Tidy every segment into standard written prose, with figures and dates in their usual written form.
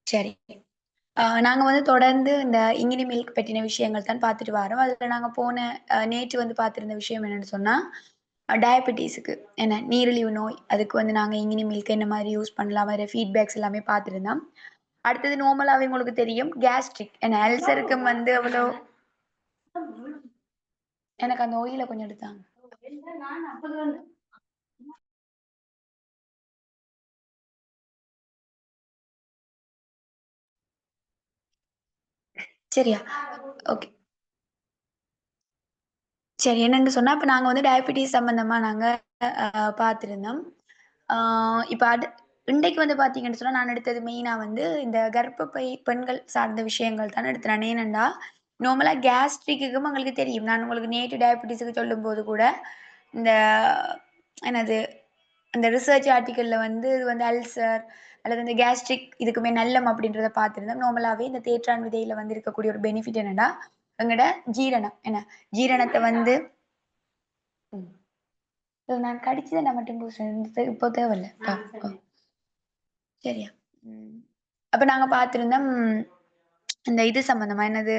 சரி. நாங்க வந்து தொடர்ந்து இந்த இங்கினி மில்க் பற்றின விஷயங்கள் தான் பார்த்துட்டு வரோம். அதுல நாங்க போன நேற்று வந்து பார்த்திருந்த விஷயம் என்னன்னு சொன்னா, டயபெட்டிஸுக்கு என்ன நீரிழிவு நோய். அதுக்கு வந்து நாங்க இங்கினி மில்க் என்ன மாரி யூஸ் பண்ணலாம், வேற ஃபீட்பேக்ஸ் எல்லாமே பார்த்திருந்தோம். அடுத்தது நார்மலாவே உங்களுக்கு தெரியும் கேஸ்ட்ரிக் என்ன அல்சருக்கு வந்து அவ்வளோ எனக்கு அந்த ஆயில கொஞ்சம் எடுத்தாங்க. சரியா? ஓகே. சரி என்னன்னு சொன்னா, இப்ப நாங்க வந்து டயபெட்டிஸ் சம்பந்தமா நாங்க பார்த்திருந்தோம். ஆ இப்ப இன்றைக்கு வந்து பார்த்தீங்கன்னு சொன்னா, நான் எடுத்தது மெயினா வந்து இந்த கர்ப்பப்பை பெண்கள் சார்ந்த விஷயங்கள் தான் எடுத்தேன். நான் ஏனென்றா, நார்மலா கேஸ்ட்ரிக்குக்கும் உங்களுக்கு தெரியும். நான் உங்களுக்கு நேற்று டயபெட்டிஸுக்கு சொல்லும்போது கூட, இந்த என்னது அந்த ரிசர்ச் ஆர்டிக்கல்ல வந்து இது வந்து அல்சர் அல்லது இந்த கேஸ்ட்ரிக் இதுக்குமே நல்லம் அப்படின்றத பார்த்திருந்தோம். நார்மலாவே இந்த தேற்றான் விதையில வந்து இருக்கக்கூடிய ஒரு பெனிஃபிட் என்னன்னா, எங்கட ஜீரணம் என்ன ஜீரணத்த வந்து ம். நான் கடிச்சத நான் மட்டும் பூசுறேன். இப்போ தேவையில்ல. சரியா? ம். அப்ப நாங்க பார்த்திருந்தோம். இந்த இது சம்மந்தமா என்னது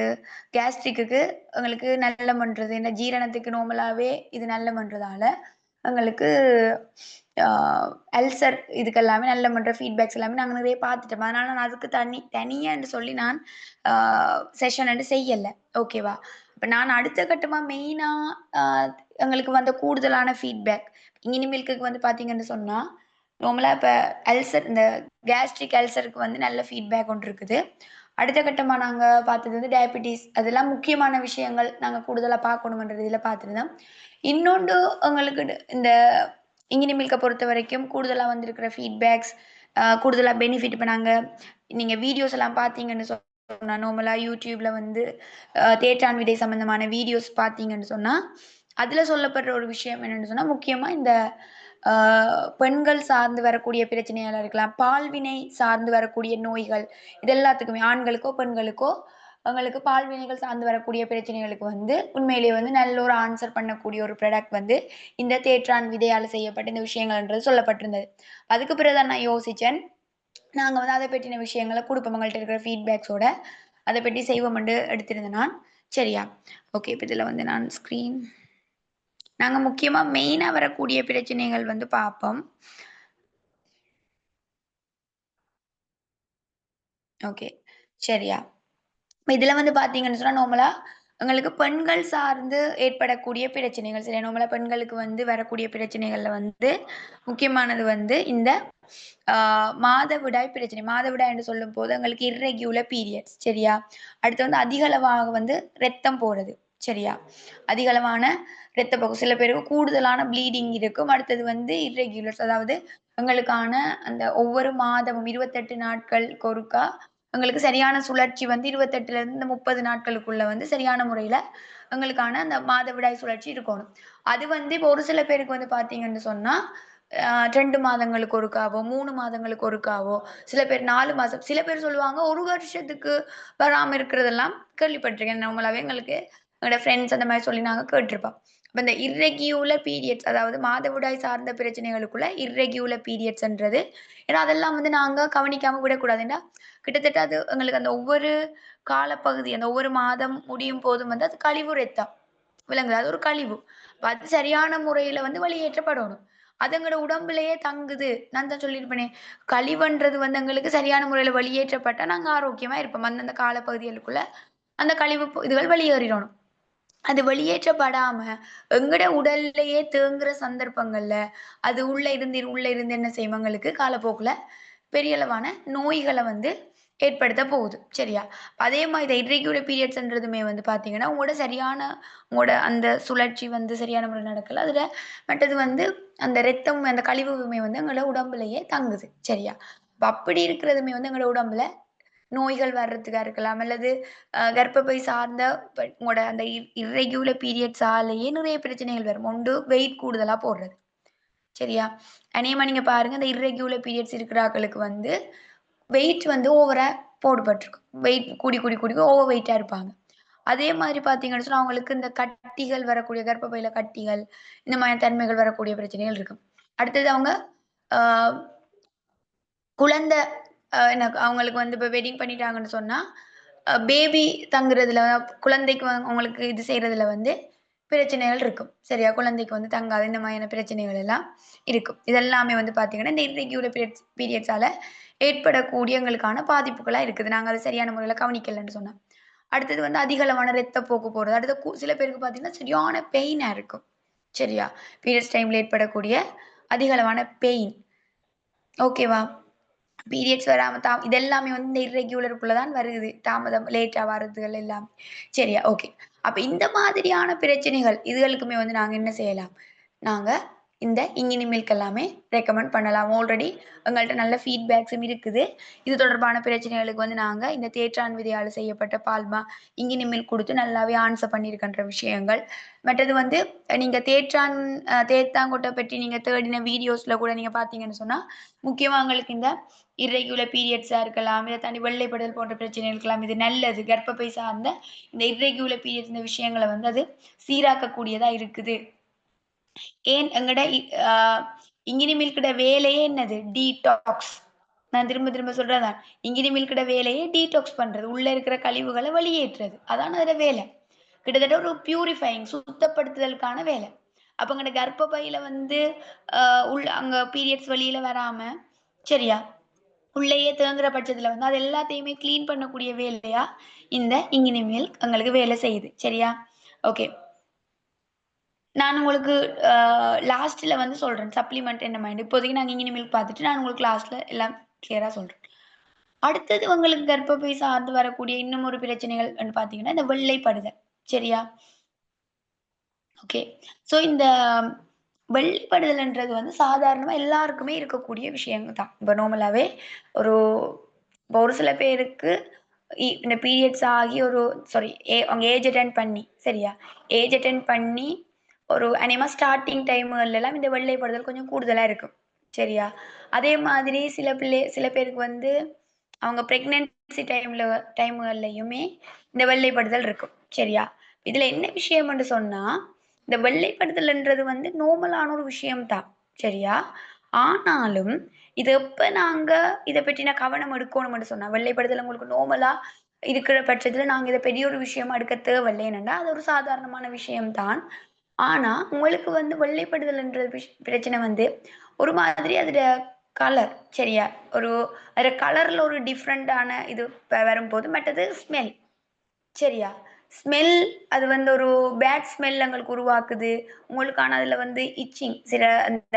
கேஸ்ட்ரிக்குக்கு எங்களுக்கு நல்லம் பண்றது. இந்த ஜீரணத்துக்கு நார்மலாவே இது நல்லம் பண்றதால, எங்களுக்கு ஆ அல்சர் இதுக்கெல்லாமே நல்லம் பண்ற ஃபீட்பேக்ஸ் எல்லாமே நாங்க நெறைய பார்த்துட்டோம். அதனால நான் அதுக்கு தனியான்னு சொல்லி நான் ஆ செஷன் வந்து செய்யல. ஓகேவா? அப்ப நான் அடுத்த கட்டமா மெயினா ஆ எங்களுக்கு வந்த கூடுதலான ஃபீட்பேக் இங்கினி மில்க்குக்கு வந்து பார்த்தீங்கன்னு சொன்னா, நார்மலா இப்ப அல்சர் இந்த கேஸ்ட்ரிக் அல்சருக்கு வந்து நல்ல ஃபீட்பேக் ஒன்று இருக்குது. அடுத்த கட்டமா நாங்க பார்த்தது வந்து டயபெட்டிஸ். அதெல்லாம் முக்கியமான விஷயங்கள். நாங்க கூடுதலா பார்க்கணும்ன்ற இதில பார்த்துருந்தோம். இன்னொன்று உங்களுக்கு இந்த இங்கினி மில்க்க பொறுத்தவரைக்கும் கூடுதலா வந்திருக்கிற ஃபீட்பேக்ஸ், கூடுதலா பெனிஃபிட் இப்ப நாங்க நீங்க வீடியோஸ் எல்லாம் பார்த்தீங்கன்னு சொன்னா, நார்மலா YouTubeல வந்து தேற்றான் விதை சம்மந்தமான வீடியோஸ் பார்த்தீங்கன்னு சொன்னா, அதில சொல்லப்படுற ஒரு விஷயம் என்னன்னு சொன்னா, முக்கியமா இந்த ஆ பெண்கள் சார்ந்து வரக்கூடிய பிரச்சனைகளா இருக்கலாம். பால்வினை சார்ந்து வரக்கூடிய நோய்கள். இது எல்லாத்துக்குமே ஆண்களுக்கோ, பெண்களுக்கோ அவங்களுக்கு பால்வினைகள் சார்ந்து வரக்கூடிய பிரச்சனைகளுக்கு வந்து உண்மையிலேயே வந்து நல்ல ஒரு ஆன்சர் பண்ணக்கூடிய ஒரு ப்ராடக்ட் வந்து இந்த தேற்றான் விதையால செய்யப்பட்ட இந்த விஷயங்கள்ன்றது சொல்லப்பட்டிருந்தது. அதுக்கு பிறகு தான் நான் யோசிச்சேன். நாங்க வந்து அத பற்றின விஷயங்கள குடுப்போம். எங்கள்ட்ட இருக்கிற ஃபீட்பேக்ஸோட அத பத்தி செய்வோம்ன்னு எடுத்திருந்தேன் நான். சரியா? ஓகே. இப்ப இதுல வந்து நான் ஸ்க்ரீன் நாங்க முக்கியமா மெயினா வரக்கூடிய பிரச்சனைகள் வந்து பார்ப்போம். ஓகே. சரியா? இதுல வந்து பார்த்தீங்கன்னு சொன்னா, நார்மலா எங்களுக்கு பெண்கள் சார்ந்து ஏற்படக்கூடிய பிரச்சனைகள். சில நார்மலா பெண்களுக்கு வந்து வரக்கூடிய பிரச்சனைகள்ல வந்து, முக்கியமானது வந்து இந்த ஆ மாதவிடாய் பிரச்சனை. மாதவிடாய் என்று சொல்லும்போது எங்களுக்கு இர்ரெகுலர் பீரியட்ஸ் சரியா? அடுத்து வந்து அதிக அளவாக வந்து இரத்தம் போறது. சரியா? அதிக அளவான இரத்தப்போக்கு. சில பேருக்கு கூடுதலான ப்ளீடிங் இருக்கும். அடுத்தது வந்து இர்ரெகுலர்ஸ் அதாவது எங்களுக்கான அந்த ஒவ்வொரு மாதமும் 28 நாட்களுக்கு ஒருக்கா எங்களுக்கு சரியான சுழற்சி வந்து 28லிருந்து 30 நாட்களுக்குள்ள வந்து சரியான முறையில எங்களுக்கான அந்த மாதவிடாய் சுழற்சி இருக்கணும். அது வந்து இப்போ ஒரு சில பேருக்கு வந்து பார்த்தீங்கன்னு சொன்னா, 2 மாதங்களுக்கு ஒருக்காவோ, 3 மாதங்களுக்கு ஒருக்காவோ, சில பேர் 4 மாசம் சில பேர் சொல்லுவாங்க 1 வருஷத்துக்கு வராம இருக்கிறதெல்லாம் கேள்விப்பட்டுருக்கேன். நார்மலாவே எங்களுக்கு என்னோட ஃப்ரெண்ட்ஸ் அந்த மாரி சொல்லி நாங்க கேட்டுருப்போம். அப்ப இந்த இர்ரெகுலர் பீரியட்ஸ் அதாவது மாதவிடாய் சார்ந்த பிரச்சனைகளுக்குள்ள இர்ரெகுலர் பீரியட்ஸ்ன்றது ஏன்னா அதெல்லாம் வந்து நாங்க கவனிக்காம விடக்கூடாது. ஏன்னா கிட்டத்தட்ட அது எங்களுக்கு அந்த ஒவ்வொரு காலப்பகுதி, அந்த ஒவ்வொரு மாதம் முடியும் போதும் வந்து அது கழிவு ரத்தம். விலங்குது. அது ஒரு கழிவு. அப்ப அது சரியான முறையில வந்து வெளியேற்றப்படணும். அது எங்களோட உடம்பிலேயே தங்குது. நான் தான் சொல்லியிருப்பேனே, கழிவுன்றது வந்து எங்களுக்கு சரியான முறையில வெளியேற்றப்பட்டா, நாங்க ஆரோக்கியமா இருப்போம். அந்தந்த காலப்பகுதிகளுக்குள்ள அந்த கழிவு இதுகள் வெளியேறிறணும். அது வெளியேற்றப்படாம, எங்கட உடல்லயே தேங்குற சந்தர்ப்பங்கள்ல, அது உள்ள இருந்து என்ன செய்யும் எங்களுக்கு காலப்போக்குல பெரிய அளவான நோய்கள வந்து ஏற்படுத்த போகுது. சரியா? அதே மாரி இந்த இர்ரெகுலர் பீரியட்ஸ்ன்றதுமே வந்து பார்த்தீங்கன்னா, உங்களோட அந்த சுழற்சி வந்து சரியான முறையில நடக்கல. அதுல மற்றது வந்து அந்த இரத்தம், அந்த கழிவுமே வந்து எங்களோட உடம்புலயே தங்குது. சரியா? அப்ப அப்படி இருக்கிறதுமே வந்து எங்களோட உடம்புல நோய்கள் வர்றதுக்கா இருக்கலாம். அல்லது கர்ப்பப்பை சார்ந்த உங்களோட அந்த இர்ரெகுலர் பீரியட்ஸாலேயே நிறைய பிரச்சனைகள் வரும். ஒன்று வெயிட் கூடுதலா போடுறது. சரியா? அநேகமா நீங்க பாருங்க, இந்த இர்ரெகுலர் பீரியட்ஸ் இருக்கிற ஆட்களுக்கு வந்து வெயிட் வந்து ஓவரா போடப்பட்டிருக்கும். வெயிட் கூடி ஓவர் வெயிட்டா இருப்பாங்க. அதே மாதிரி பார்த்தீங்கன்னு சொன்னா, அவங்களுக்கு இந்த கட்டிகள் வரக்கூடிய கர்ப்பப்பையில கட்டிகள், இந்த மாரி தன்மைகள் வரக்கூடிய பிரச்சனைகள் இருக்கும். அடுத்தது அவங்க ஆ குழந்தை எனக்கு அவங்களுக்கு வந்து இப்ப வெட்டிங் பண்ணிட்டாங்கன்னு சொன்னா, பேபி தங்குறதுல குழந்தைக்கு அவங்களுக்கு இது செய்றதுல வந்து பிரச்சனைகள் இருக்கும். சரியா? குழந்தைக்கு வந்து தங்காது. இந்த மாதிரியான பிரச்சனைகள் எல்லாம் இருக்கும். இதெல்லாமே வந்து பார்த்தீங்கன்னா, இந்த இர்ரெகுலர் பீரியட்ஸால ஏற்படக்கூடியங்களுக்கான பாதிப்புகளா இருக்குது. நாங்க அத சரியான முறையில கவனிக்கலன்னு சொன்னா. அடுத்தது வந்து அதிக அளவான ரத்தப்போக்கு போறது. அடுத்து சில பேருக்கு பார்த்தீங்கன்னா, சரியான பெயினா இருக்கும். சரியா? பீரியட்ஸ் டைம்ல ஏற்படக்கூடிய அதிக அளவான பெயின். ஓகேவா? பீரியட்ஸ் வராம இது எல்லாமே வந்து இந்த இர்ரெகுலர்க்குள்ள தான் வருது. தாமதம் லேட்டா வரதுகள் எல்லாம். சரியா? ஓகே. அப்ப இந்த மாதிரியான பிரச்சனைகள் இதுகளுக்குமே வந்து நாங்க என்ன செய்யலாம்? நாங்க இந்த இங்கினி மில்க் எல்லாமே ரெக்கமெண்ட் பண்ணலாம். ஆல்ரெடி எங்கள்ட்ட நல்ல ஃபீட்பேக்ஸும் இருக்குது. இது தொடர்பான பிரச்சனைகளுக்கு வந்து நாங்க இந்த தேற்றான் விதையால செய்யப்பட்ட பால்மா, இங்கினி மில்க் குடுத்து நல்லாவே ஆன்ஸர் பண்ணியிருக்கின்ற விஷயங்கள். மற்றது வந்து நீங்க தேத்தாங்கொட்ட பற்றி நீங்க தேடின வீடியோஸ்ல கூட நீங்க பார்த்தீங்கன்னு சொன்னா, முக்கியமா உங்களுக்கு இந்த இர்ரெகுலர் பீரியட்ஸா இருக்கலாம். இத தாண்டி வெள்ளைப்படுதல் போன்ற பிரச்சனைகள் இருக்கலாம். இது நல்லது. கர்ப்பப்பை சார்ந்த இந்த இர்ரெகுலர் பீரியட்ஸ் இந்த விஷயங்கள வந்து அது சீராக்கக்கூடியதா இருக்குது. ஏன் எங்கட அ இங்கினி மில்கோட வேலையே என்னது? டீடாக்ஸ். நான் திரும்ப திரும்ப சொல்றது அதான். இங்கினி மில்கோட வேலையே டீடாக்ஸ் பண்றது. உள்ள இருக்கிற கழிவுகள வெளியேற்றுறது. அதான அதோட வேலை. கிட்டத்தட்ட ஒரு பியூரிஃபையிங் சுத்தப்படுத்துதலுக்கான வேலை. அப்ப எங்கட கர்ப்பப்பையில வந்து அ அங்க பீரியட்ஸ் வெளியில வராம சரியா? உள்ளேயே தேங்குற பட்சத்துல வந்து அது எல்லாத்தையுமே கிளீன் பண்ணக்கூடிய வேலையா இந்த இங்கினி மில்க் எங்களுக்கு வேலை செய்யுது. சரியா? ஓகே. நான் உங்களுக்கு லாஸ்ட்ல வந்து சொல்றேன். சப்ளிமெண்ட் என்ன மாரி. இப்போதைக்கு நாங்க இங்கினி மில்க் பார்த்துட்டு, நான் உங்களுக்கு லாஸ்ட்ல எல்லாம் கிளியரா சொல்றேன். அடுத்தது உங்களுக்கு கர்ப்பப்பை சார்ந்து வரக்கூடிய இன்னும் ஒரு பிரச்சனைகள்ன்னு பார்த்தீங்கன்னா, இந்த வெள்ளைப்படுதல். சரியா? ஓகே. ஸோ இந்த வெள்ளைப்படுதல்ன்றது வந்து சாதாரணமா எல்லாருக்குமே இருக்கக்கூடிய விஷயம் தான். இப்ப நார்மலாவே ஒரு இப்போ ஒரு சில பேருக்கு இந்த பீரியட்ஸ் ஆகி ஒரு சாரி அவங்க ஏஜ் அட்டெண்ட் பண்ணி சரியா? ஏஜ் அட்டெண்ட் பண்ணி ஒரு அநேகமா ஸ்டார்ட்டிங் டைம்லலாம் இந்த வெள்ளைப்படுதல் கொஞ்சம் கூடுதலா இருக்கும். சரியா? அதே மாதிரி சில பேருக்கு வந்து அவங்க பிரெக்னன்சி டைம்கள்லயுமே இந்த வெள்ளைப்படுதல் இருக்கும். சரியா? இதுல என்ன விஷயம்ன்னு சொன்னா, இந்த வெள்ளைப்படுதல்ன்றது வந்து நார்மலான ஒரு விஷயம் தான். சரியா? ஆனாலும், இது எப்ப நாங்க இத பற்றின கவனம் எடுக்கணும்னு சொன்னா, வெள்ளைப்படுதல் உங்களுக்கு நார்மலா இருக்கிற பட்சத்துல நாங்க இத பெரிய ஒரு விஷயமா எடுக்க தேவையில்ல. ஏனென்றா, அது ஒரு சாதாரணமான விஷயம் தான். ஆனா, உங்களுக்கு வந்து வெள்ளைப்படுதல்ன்ற பிரச்சனை வந்து, ஒரு மாதிரி அதோட கலர் சரியா? ஒரு அதோட கலர்ல ஒரு டிஃபரண்டான இது வரும்போது, மற்றது ஸ்மெல். சரியா? ஸ்மெல் அது வந்து ஒரு பேட் ஸ்மெல் எங்களுக்கு உருவாக்குது. உங்களுக்கான அதுல வந்து இச்சிங் சில அந்த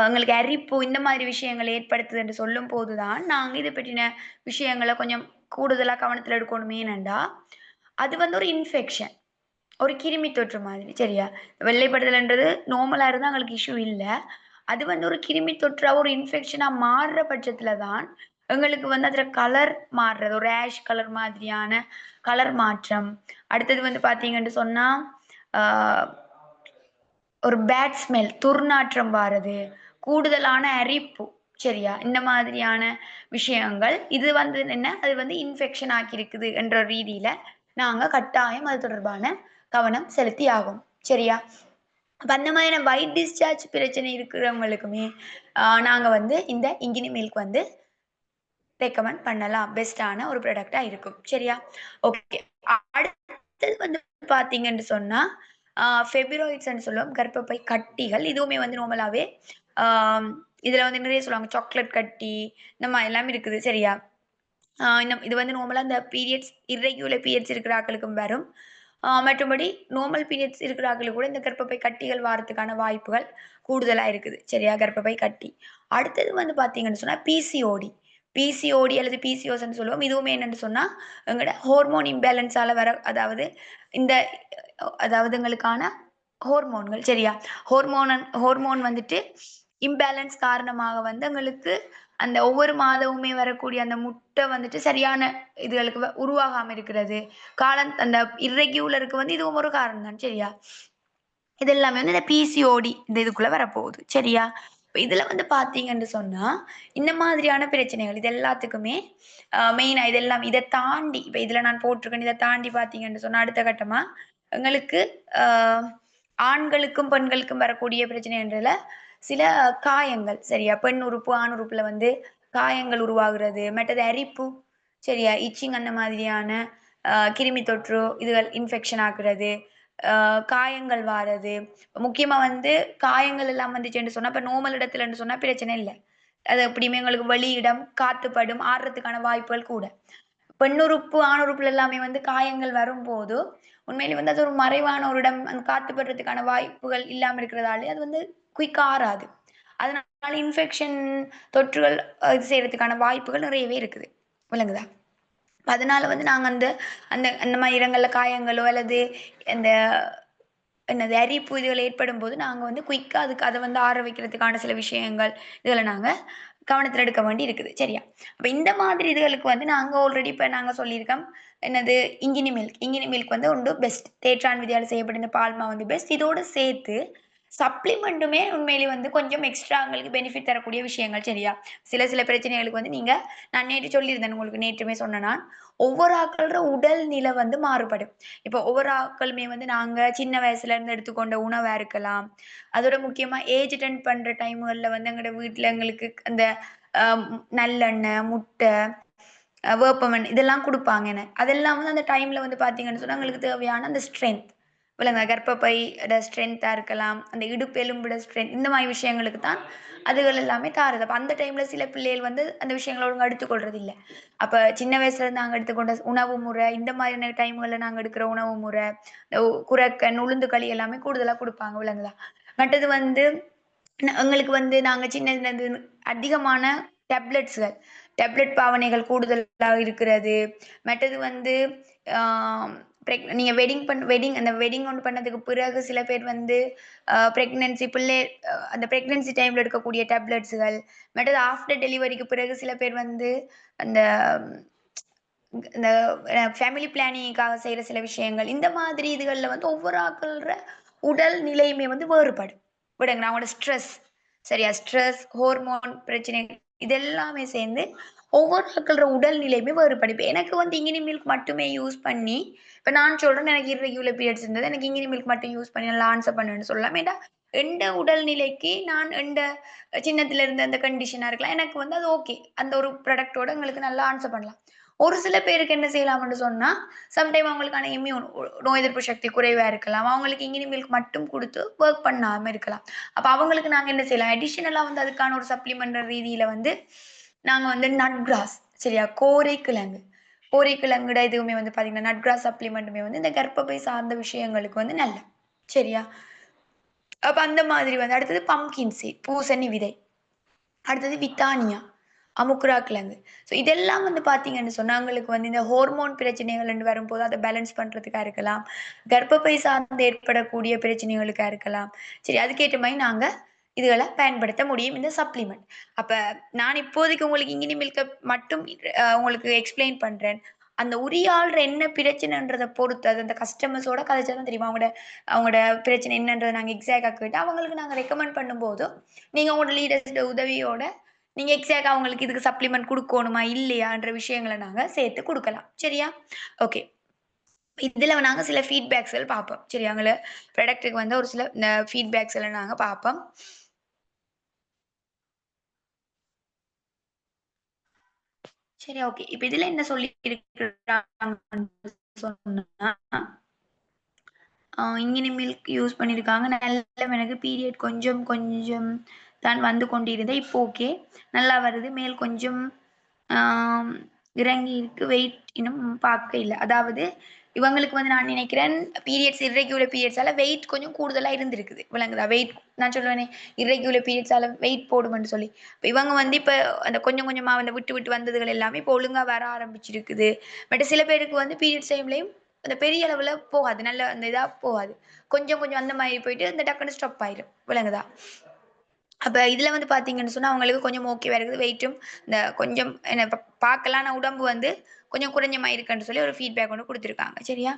எங்களுக்கு அரிப்பு இந்த மாதிரி விஷயங்கள் ஏற்படுத்துது என்று சொல்லும்போது தான், நாங்க இத பற்றின விஷயங்கள கொஞ்சம் கூடுதலா கவனத்துல எடுக்கணுமே ஏனென்றா, அது வந்து ஒரு இன்ஃபெக்ஷன். ஒரு கிருமி தொற்று மாதிரி. சரியா? வெள்ளைப்படுதல்ன்றது நார்மலா இருந்தா எங்களுக்கு இஷ்யூ இல்ல. அது வந்து ஒரு கிருமி தொற்றா, ஒரு இன்ஃபெக்ஷனா மாறுற பட்சத்தில தான், எங்களுக்கு வந்து அதுல கலர் மாறுறது. ஒரு ஆஷ் கலர் மாதிரியான கலர் மாற்றம். அடுத்தது வந்து பார்த்தீங்கன்னு சொன்னா, ஆ ஒரு பேட் ஸ்மெல் துர்நாற்றம் வாரது. கூடுதலான அரிப்பு. சரியா? இந்த மாதிரியான விஷயங்கள். இது வந்து என்ன? அது வந்து இன்ஃபெக்ஷன் ஆக்கியிருக்குது என்ற ரீதியில, நாங்க கட்டாயம் அது தொடர்பான கவனம் செலுத்தி ஆகணும். சரியா? அப்ப அந்த மாதிரியான ஒயிட் டிஸ்சார்ஜ் பிரச்சனை இருக்கிறவங்களுக்குமே, நாங்க வந்து இந்த இங்கினி மில்க் வந்து ரெக்கமெண்ட் பண்ணலாம். பெஸ்ட்டான ஒரு ப்ராடக்ட்டா இருக்கும். சரியா? ஓகே. அடுத்தது வந்து பார்த்தீங்கன்னு சொன்னா, ஃபெபிராய்ட்ஸ்ன்னு சொல்லுவோம். கர்ப்பப்பை கட்டிகள். இதுவுமே வந்து நார்மலாவே ஆம் இதுல வந்து நிறைய சொல்லுவாங்க. சாக்லேட் கட்டி, இந்த மாரி எல்லாமே இருக்குது. சரியா? இது வந்து நார்மலா இந்த இர்ரெகுலர் பீரியட்ஸ் இருக்கிற ஆட்களுக்கும் வரும். மற்றபடி நார்மல் பீரியட்ஸ் இருக்கிற ஆட்களுக்கு கூட இந்த கர்ப்பப்பை கட்டிகள் வாரத்துக்கான வாய்ப்புகள் கூடுதலா இருக்குது. சரியா? கர்ப்பப்பை கட்டி. அடுத்தது வந்து பார்த்தீங்கன்னு சொன்னா, பிசிஓடி. பிசிஓடி அல்லது பிசிஓஎஸ்ன்னு சொல்லுவோம். இதுவுமே என்னன்னு சொன்னா, எங்களோட ஹார்மோன் இம்பேலன்ஸால வர அதாவது இந்த அதாவது எங்களுக்கான ஹார்மோன்கள் சரியா? ஹார்மோன் வந்துட்டு இம்பேலன்ஸ் காரணமாக வந்து எங்களுக்கு அந்த ஒவ்வொரு மாதமுமே வரக்கூடிய அந்த முட்டை வந்துட்டு சரியான இதுகளுக்கு உருவாகாம இருக்கிறது. அந்த இர்ரெகுலருக்கு வந்து இதுவும் ஒரு காரணம் தான். சரியா? இது எல்லாமே வந்து இந்த பிசிஓடி இந்த இதுக்குள்ள வரப்போகுது. சரியா? இப்ப இதுல வந்து பார்த்தீங்கன்னு சொன்னா, இந்த மாதிரியான பிரச்சனைகள் இது எல்லாத்துக்குமே மெயினா இதெல்லாம் இத தாண்டி இப்ப இதுல நான் போட்டிருக்கேன். இத தாண்டி பார்த்தீங்கன்னு சொன்னா, அடுத்த கட்டமா எங்களுக்கு அ ஆண்களுக்கும், பெண்களுக்கும் வரக்கூடிய பிரச்சனைன்றதுல சில காயங்கள் சரியா? பெண் உறுப்பு, ஆண் உறுப்புல வந்து காயங்கள் உருவாகுறது, மற்றது அரிப்பு, சரியா? இச்சிங் அந்த மாதிரியான கிருமி தொற்று, இதுகள் இன்ஃபெக்ஷன் ஆகுறது, காயங்கள் வாரது. முக்கியமா வந்து காயங்கள் எல்லாம் வந்துச்சுன்னு சொன்னா, இப்ப நார்மல் இடத்துலன்னு சொன்னா பிரச்சனை இல்ல. அது எப்படியுமே எங்களுக்கு வெளியிடம், காத்துப்படும், ஆறுறதுக்கான வாய்ப்புகள் கூட. பெண்ணுறுப்பு, ஆணுறுப்புல எல்லாமே வந்து காயங்கள் வரும்போது, உண்மையிலே வந்து அது ஒரு மறைவான ஒரு இடம், அந்த காத்துப்படுறதுக்கான வாய்ப்புகள் இல்லாம இருக்கிறதாலே, அது வந்து குயிக்கா ஆறாது. அதனால இன்ஃபெக்ஷன் தொற்றுகள் இது செய்றதுக்கான வாய்ப்புகள் நிறையவே இருக்குது. விளங்குதா? அதனால வந்து நாங்க அந்த அந்த அந்த மாரி இடங்கள்ல காயங்களோ அல்லது அந்த என்னது அரிப்பு இதுகள் ஏற்படும்போது, நாங்க வந்து குயிக்கா அதுக்கு அத வந்து ஆற வைக்கிறதுக்கான சில விஷயங்கள், இதுகள நாங்க கவனத்துல எடுக்க வேண்டி இருக்குது. சரியா? அப்ப இந்த மாதிரி இதுகளுக்கு வந்து நாங்க ஆல்ரெடி இப்ப நாங்க சொல்லியிருக்கோம். என்னது இங்கினி மில்க். இங்கினி மில்க் வந்து உண்டு பெஸ்ட். தேற்றான் விதியால செய்யப்பட்ட இந்த பால்மா வந்து பெஸ்ட். இதோட சேர்த்து சப்ளிமெண்டுமே உண்மையிலே வந்து கொஞ்சம் எக்ஸ்ட்ரா உங்களுக்கு பெனிஃபிட் தரக்கூடிய விஷயங்கள். சரியா? சில சில பிரச்சனைகளுக்கு வந்து நீங்க நான் நேற்று சொல்லியிருந்தேன் உங்களுக்கு நேற்றுமே சொன்னேன் நான். ஒவ்வொரு ஆட்களோட உடல் நிலை வந்து மாறுபடும். இப்போ ஒவ்வொரு ஆட்களுமே வந்து நாங்க சின்ன வயசுல இருந்து எடுத்துக்கொண்ட உணவா இருக்கலாம். அதோட முக்கியமா ஏஜ் அட்டெண்ட் பண்ற டைம்கள்ல வந்து எங்கட வீட்ல எங்களுக்கு அந்த அ நல்லெண்ணெய், முட்டை, வேப்பெண்ணெய் இதெல்லாம் குடுப்பாங்கன்னு. அதெல்லாம் வந்து அந்த டைம்ல வந்து பார்த்தீங்கன்னு சொன்னா, எங்களுக்கு தேவையான அந்த ஸ்ட்ரென்த் விளங்க கர்ப்பப்பையோட ஸ்ட்ரென்த்தா இருக்கலாம். அந்த இடுப்பு எலும்போட ஸ்ட்ரென்த் இந்த மாரி விஷயங்களுக்கு தான் அதுகள் எல்லாமே தாருது. அப்ப அந்த டைம்ல சில பிள்ளைகள் வந்து அந்த விஷயங்கள ஒழுங்கா எடுத்துக்கொள்றது இல்ல. அப்ப சின்ன வயசுல நாங்க எடுத்துக்கொண்ட உணவு முறை, இந்த மாதிரியான டைம்கள்ல நாங்க எடுக்கிற உணவு முறை, குரக்கன், உளுந்து களி எல்லாமே கூடுதலா குடுப்பாங்க விளங்குதா? மற்றது வந்து எங்களுக்கு வந்து நாங்க சின்னதுலருந்து அதிகமான டேப்லெட்ஸ்கள், டேப்லெட் பாவனைகள் கூடுதலா இருக்கிறது. மற்றது வந்து ஆ நீங்க வெட்டிங் அந்த வெட்டிங் ஒண்ணு பண்ணதுக்கு பிறகு சில பேர் வந்து பிரெக்னன்சி பிள்ளை அந்த பிரெக்னன்சி டைம்ல எடுக்கக்கூடிய டேப்லெட்ஸ்கள், மற்றது ஆஃப்டர் டெலிவரிக்கு பிறகு சில பேர் வந்து அந்த இந்த ஃபேமிலி பிளானிங்காக செய்ற சில விஷயங்கள். இந்த மாதிரி இதுகள்ல வந்து ஒவ்வொரு ஆட்களோட உடல் நிலையுமே வந்து வேறுபடும். விடுங்க அவங்களோட ஸ்ட்ரெஸ் சரியா? ஸ்ட்ரெஸ், ஹார்மோன் பிரச்சனை இது எல்லாமே சேர்ந்து ஒவ்வொரு ஆட்களோட உடல் நிலையுமே வேறுபடும். இப்ப எனக்கு வந்து இங்கினி மில்க் மட்டுமே யூஸ் பண்ணி இப்ப நான் சொல்றேன் எனக்கு இர்ரெகுலர் பீரியட்ஸ் இருந்தது. எனக்கு இங்கினி மில்க் மட்டும் யூஸ் பண்ணி நல்லா ஆன்ஸர் பண்ணுவேன்னு சொல்லலாம். ஏன்டா எந்த உடல்நிலைக்கு நான் எந்த சின்னத்துல இருந்த அந்த கண்டிஷனா இருக்கலாம். எனக்கு வந்து அது ஓகே. அந்த ஒரு ப்ராடக்ட்டோட எங்களுக்கு நல்லா ஆன்ஸர் பண்ணலாம். ஒரு சில பேருக்கு என்ன செய்யலாம்னு சொன்னா, சம்டைம் அவங்களுக்கான நோய் எதிர்ப்பு சக்தி குறைவா இருக்கலாம். அவங்களுக்கு இங்கினி மில்க் மட்டும் குடுத்து வொர்க் பண்ணாம இருக்கலாம். அப்ப அவங்களுக்கு நாங்க என்ன செய்யலாம்? அடிஷனலா வந்து அதுக்கான ஒரு சப்ளிமெண்ட் ரீதியில வந்து, நாங்க வந்து நட் கிராஸ் சரியா? கோரைக்கிழங்கு. கோரைக்கிழங்குட இதுவுமே வந்து பார்த்தீங்கன்னா, நட் கிராஸ் சப்ளிமெண்டுமே வந்து இந்த கர்ப்பப்பை சார்ந்த விஷயங்களுக்கு வந்து நல்லது. சரியா? அப்ப அந்த மாதிரி வந்து அடுத்தது பம்கின் சீட் பூசணி விதை. அடுத்தது வித்தானியா, அமுக்குரா கிழங்கு. ஸோ இதெல்லாம் வந்து பார்த்தீங்கன்னு சொன்னா, உங்களுக்கு வந்து இந்த ஹார்மோன் பிரச்சனைகள்ன்னு வரும்போது அத பேலன்ஸ் பண்றதுக்கா இருக்கலாம். கர்ப்பப்பை சார்ந்து ஏற்படக்கூடிய பிரச்சனைகளுக்கா இருக்கலாம். சரி அதுக்கேற்ற மாரி நாங்க இதுகள பயன்படுத்த முடியும் இந்த சப்ளிமெண்ட். அப்ப நான் இப்போதைக்கு உங்களுக்கு இங்கினி மில்க மட்டும் உங்களுக்கு எக்ஸ்ப்ளைன் பண்றேன். அந்த உரிய ஆள்ற என்ன பிரச்சனைன்றத பொறுத்து அது அந்த கஸ்டமர்ஸோட கதைச்சா தான் தெரியும். அவங்களோட அவங்களோட பிரச்சனை என்னன்றத நாங்க எக்ஸாக்ட்டா கேட்டு அவங்களுக்கு நாங்க ரெக்கமெண்ட் பண்ணும்போது நீங்க உங்களோட லீடர்ஸ்ட உதவியோட, நீங்க எக்ஸாக்ட்டா அவங்களுக்கு இதுக்கு சப்ளிமெண்ட் குடுக்கோணுமா? இல்லையான்ற விஷயங்கள நாங்க சேர்த்து குடுக்கலாம். சரியா? ஓகே. இதுல நாங்க சில ஃபீட்பேக்ஸ்கள் பார்ப்போம். சரியாங்கள? ப்ராடக்ட்க்கு வந்து ஒரு சில ஃபீட்பேக்ஸ் எல்லாம் நாங்க பார்ப்போம். சரி ஓகே. இப்ப இதுல என்ன சொல்லி இருக்கிறாங்கன்னு சொன்னா, இங்கினி மில்க் யூஸ் பண்ணியிருக்காங்க. நல்ல எனக்கு பீரியட் கொஞ்சம் கொஞ்சம் தான் வந்து கொண்டிருந்தது. இப்போ ஓகே. நல்லா வருது. மேல் கொஞ்சம் ஆம் இறங்கி இருக்கு. வெயிட் இன்னும் பார்க்க இல்ல. அதாவது இவங்களுக்கு வந்து நான் நினைக்கிறேன் பீரியட்ஸ் இர்ரெகுலர் பீரியட்ஸால வெயிட் கொஞ்சம் கூடுதலா இருந்திருக்குது. விளங்குதா? வெயிட் நான் சொல்லுவேனே இர்ரெகுலர் பீரியட்ஸால வெயிட் போடுமென்னு சொல்லி. இப்ப இவங்க வந்து இப்ப அந்த கொஞ்சம் கொஞ்சமா அந்த விட்டு விட்டு வந்ததுகள் எல்லாமே இப்போ ஒழுங்கா வர ஆரம்பிச்சிருக்குது. பட் சில பேருக்கு வந்து பீரியட்ஸ் டைம்லயும் அந்த பெரிய அளவுல போகாது. நல்ல அந்த இதா போகாது. கொஞ்சம் கொஞ்சம் அந்த மாரி போயிட்டு அந்த டக்குனு ஸ்டாப் ஆயிரும். விளங்குதா? அப்ப இதுல வந்து பார்த்தீங்கன்னு சொன்னா, அவங்களுக்கு கொஞ்சம் ஓகேவா இருக்குது. வெயிட்டும் இந்த கொஞ்சம் என்ன பார்க்கலாம். ஆனா உடம்பு வந்து கொஞ்சம் குறைஞ்ச மாரி இருக்குன்னு சொல்லி ஒரு ஃபீட்பேக் ஒண்ணு குடுத்துருக்காங்க. சரியா?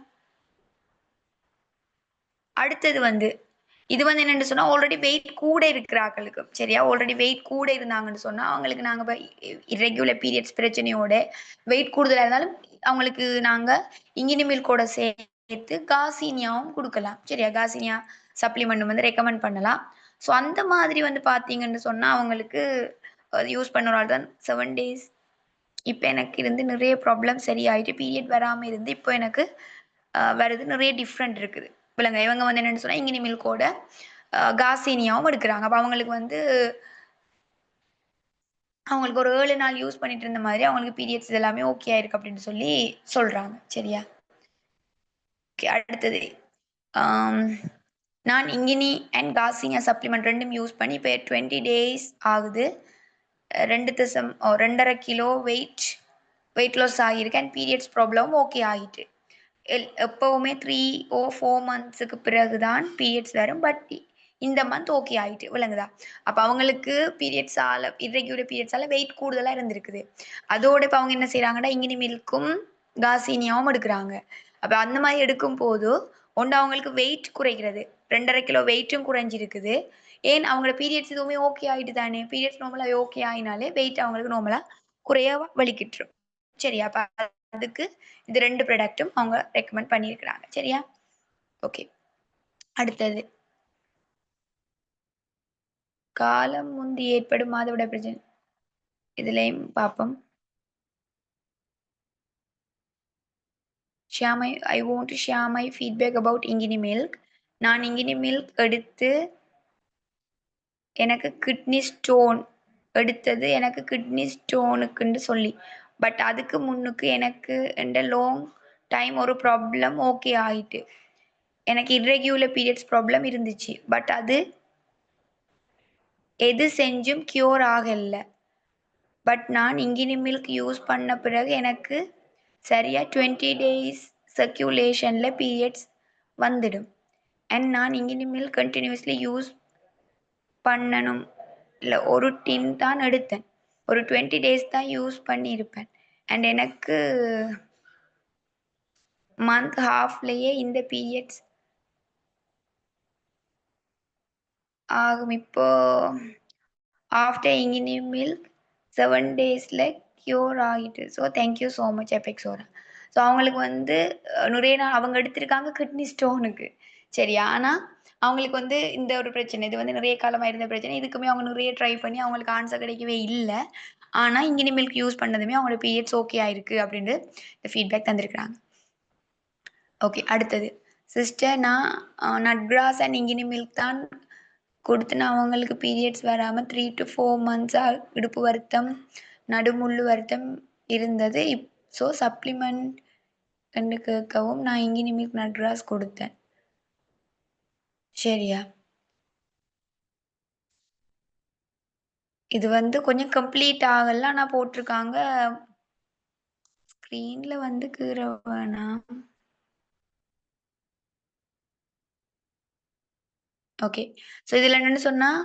அடுத்தது வந்து இது வந்து என்னன்னு சொன்னா, ஆல்ரெடி வெயிட் கூட இருக்கிற ஆட்களுக்கு. சரியா? ஆல்ரெடி வெயிட் கூட இருந்தாங்கன்னு சொன்னா, அவங்களுக்கு நாங்க இப்ப இர்ரெகுலர் பீரியட்ஸ் பிரச்சனையோட வெயிட் கூடுதலா இருந்தாலும், அவங்களுக்கு நாங்க இங்கினி மில்கோட சேர்த்து காசினியாவும் குடுக்கலாம். சரியா? காசினியா சப்ளிமெண்ட் வந்து ரெக்கமெண்ட் பண்ணலாம். ஸோ அந்த மாதிரி வந்து பார்த்தீங்கன்னு சொன்னா, அவங்களுக்கு யூஸ் பண்ணுறாள் தான் 7 டேஸ். இப்போ எனக்கு இருந்து நிறைய ப்ராப்ளம் சரியாயிட்டு பீரியட் வராமல் இருந்து இப்போ எனக்கு வருது. நிறைய டிஃப்ரெண்ட் இருக்குது விலங்க. இவங்க வந்து என்னென்னு சொன்னால் இங்கினி மில்கோட காசீனியாவும் எடுக்கிறாங்க. அப்போ அவங்களுக்கு வந்து அவங்களுக்கு ஒரு 7 நாள் யூஸ் பண்ணிட்டு இருந்த மாதிரி அவங்களுக்கு பீரியட்ஸ் எல்லாமே ஓகே ஆயிருக்கு அப்படின்னு சொல்லி சொல்றாங்க. சரியா? ஓகே. அடுத்தது நான் இங்கினி அண்ட் காசினியா சப்ளிமெண்ட் ரெண்டும் யூஸ் பண்ணி இப்போ 20 டேஸ் ஆகுது. 2.5 கிலோ வெயிட் லாஸ் ஆகியிருக்கு அண்ட் பீரியட்ஸ் ப்ராப்ளம் ஓகே ஆகிட்டு. எப்பவுமே 3 or 4 மந்த்ஸுக்கு பிறகு தான் பீரியட்ஸ் வரும். பட் இந்த மந்த் ஓகே ஆகிட்டு விளங்குதா? அப்போ அவங்களுக்கு பீரியட்ஸால் இர்ரெகுலர் பீரியட்ஸால் வெயிட் கூடுதலாக இருந்திருக்குது. அதோட இப்போ அவங்க என்ன செய்கிறாங்கன்னா இங்கினி மில்க்கும் காசீனியாவும் எடுக்கிறாங்க. அப்போ அந்த மாதிரி எடுக்கும் போது ஒன்று அவங்களுக்கு வெயிட் குறைகிறது. 2.5 கிலோ வெயிட்டும் குறைஞ்சிருக்குது. ஏன் அவங்களோட பீரியட்ஸ் எதுவுமே ஓகே ஆகிட்டு தானே. பீரியட்ஸ் நார்மலாக ஓகே ஆகினாலே வெயிட் அவங்களுக்கு நார்மலாக குறைய வலிக்கிட்டுரும். சரியா? அப்போ அதுக்கு இது 2 ப்ராடக்ட்டும் அவங்க ரெக்கமெண்ட் பண்ணியிருக்கிறாங்க. சரியா? ஓகே. அடுத்தது காலம் முந்தி ஏற்படும் மாதவிடாய் பிரச்சனை. இதுலயும் பார்ப்போம். I want to share my feedback about Ingini milk. நான் இங்கினி மில்க் எடுத்து எனக்கு கிட்னி ஸ்டோன் எடுத்தது எனக்கு கிட்னி ஸ்டோனுக்குன்னு சொல்லி. பட் அதுக்கு முன்னுக்கு எனக்கு எந்த லாங் டைம் ஒரு ப்ராப்ளம் ஓகே ஆகிட்டு. எனக்கு இர்ரெகுலர் பீரியட்ஸ் ப்ராப்ளம் இருந்துச்சு. பட் அது எது செஞ்சும் க்யூர் ஆகல. பட் நான் இங்கினி மில்க் யூஸ் பண்ண பிறகு எனக்கு சரியா 20 டேஸ் சர்க்குலேஷனில் பீரியட்ஸ் வந்துடும். அண்ட் நான் இங்கினி மில்க் கண்டினியூஸ்லி யூஸ் பண்ணணும் இல்லை ஒரு டின் தான் எடுத்தேன். ஒரு 20 டேஸ் தான் யூஸ் பண்ணியிருப்பேன். அண்ட் எனக்கு மந்த் ஹாஃப்லேயே இந்த பீரியட்ஸ் ஆகும். இப்போ ஆஃப்டர் இங்கினி மில்க் 7 டேஸில் க்யூர் ஆகிட்டு. ஸோ தேங்க்யூ ஸோ மச் எபெக்ஸோரா. ஸோ அவங்களுக்கு வந்து நிறைய நாள் அவங்க எடுத்திருக்காங்க கிட்னி ஸ்டோனுக்கு. சரியா? ஆனால் அவங்களுக்கு வந்து இந்த ஒரு பிரச்சனை இது வந்து நிறைய காலமாக இருந்த பிரச்சனை. இதுக்குமே அவங்க நிறைய ட்ரை பண்ணி அவங்களுக்கு ஆன்சர் கிடைக்கவே இல்லை. ஆனால் இங்கினி மில்க் யூஸ் பண்ணதுமே அவங்களோட பீரியட்ஸ் ஓகே ஆயிருக்கு அப்படின்ட்டு இந்த ஃபீட்பேக் தந்திருக்கிறாங்க. ஓகே. அடுத்தது சிஸ்டர் நான் நட் கிராஸ் அண்ட் இங்கினி மில்க் தான் கொடுத்து நான் அவங்களுக்கு பீரியட்ஸ் வராமல் 3 to 4 மந்த்ஸாக இடுப்பு வருத்தம் நடுமுள்ளு வருத்தம் இருந்தது. ஸோ சப்ளிமெண்ட் என்று கேட்கவும் நான் இங்கினி மில்க் நட் கிராஸ் கொடுத்தேன். சரியா? இது வந்து கொஞ்சம் கம்ப்ளீட் ஆகல. ஆனால் போட்டிருக்காங்க ஸ்க்ரீனில் வந்து கீற வேணாம். ஓகே. ஸோ இதில் என்னென்னு சொன்னால்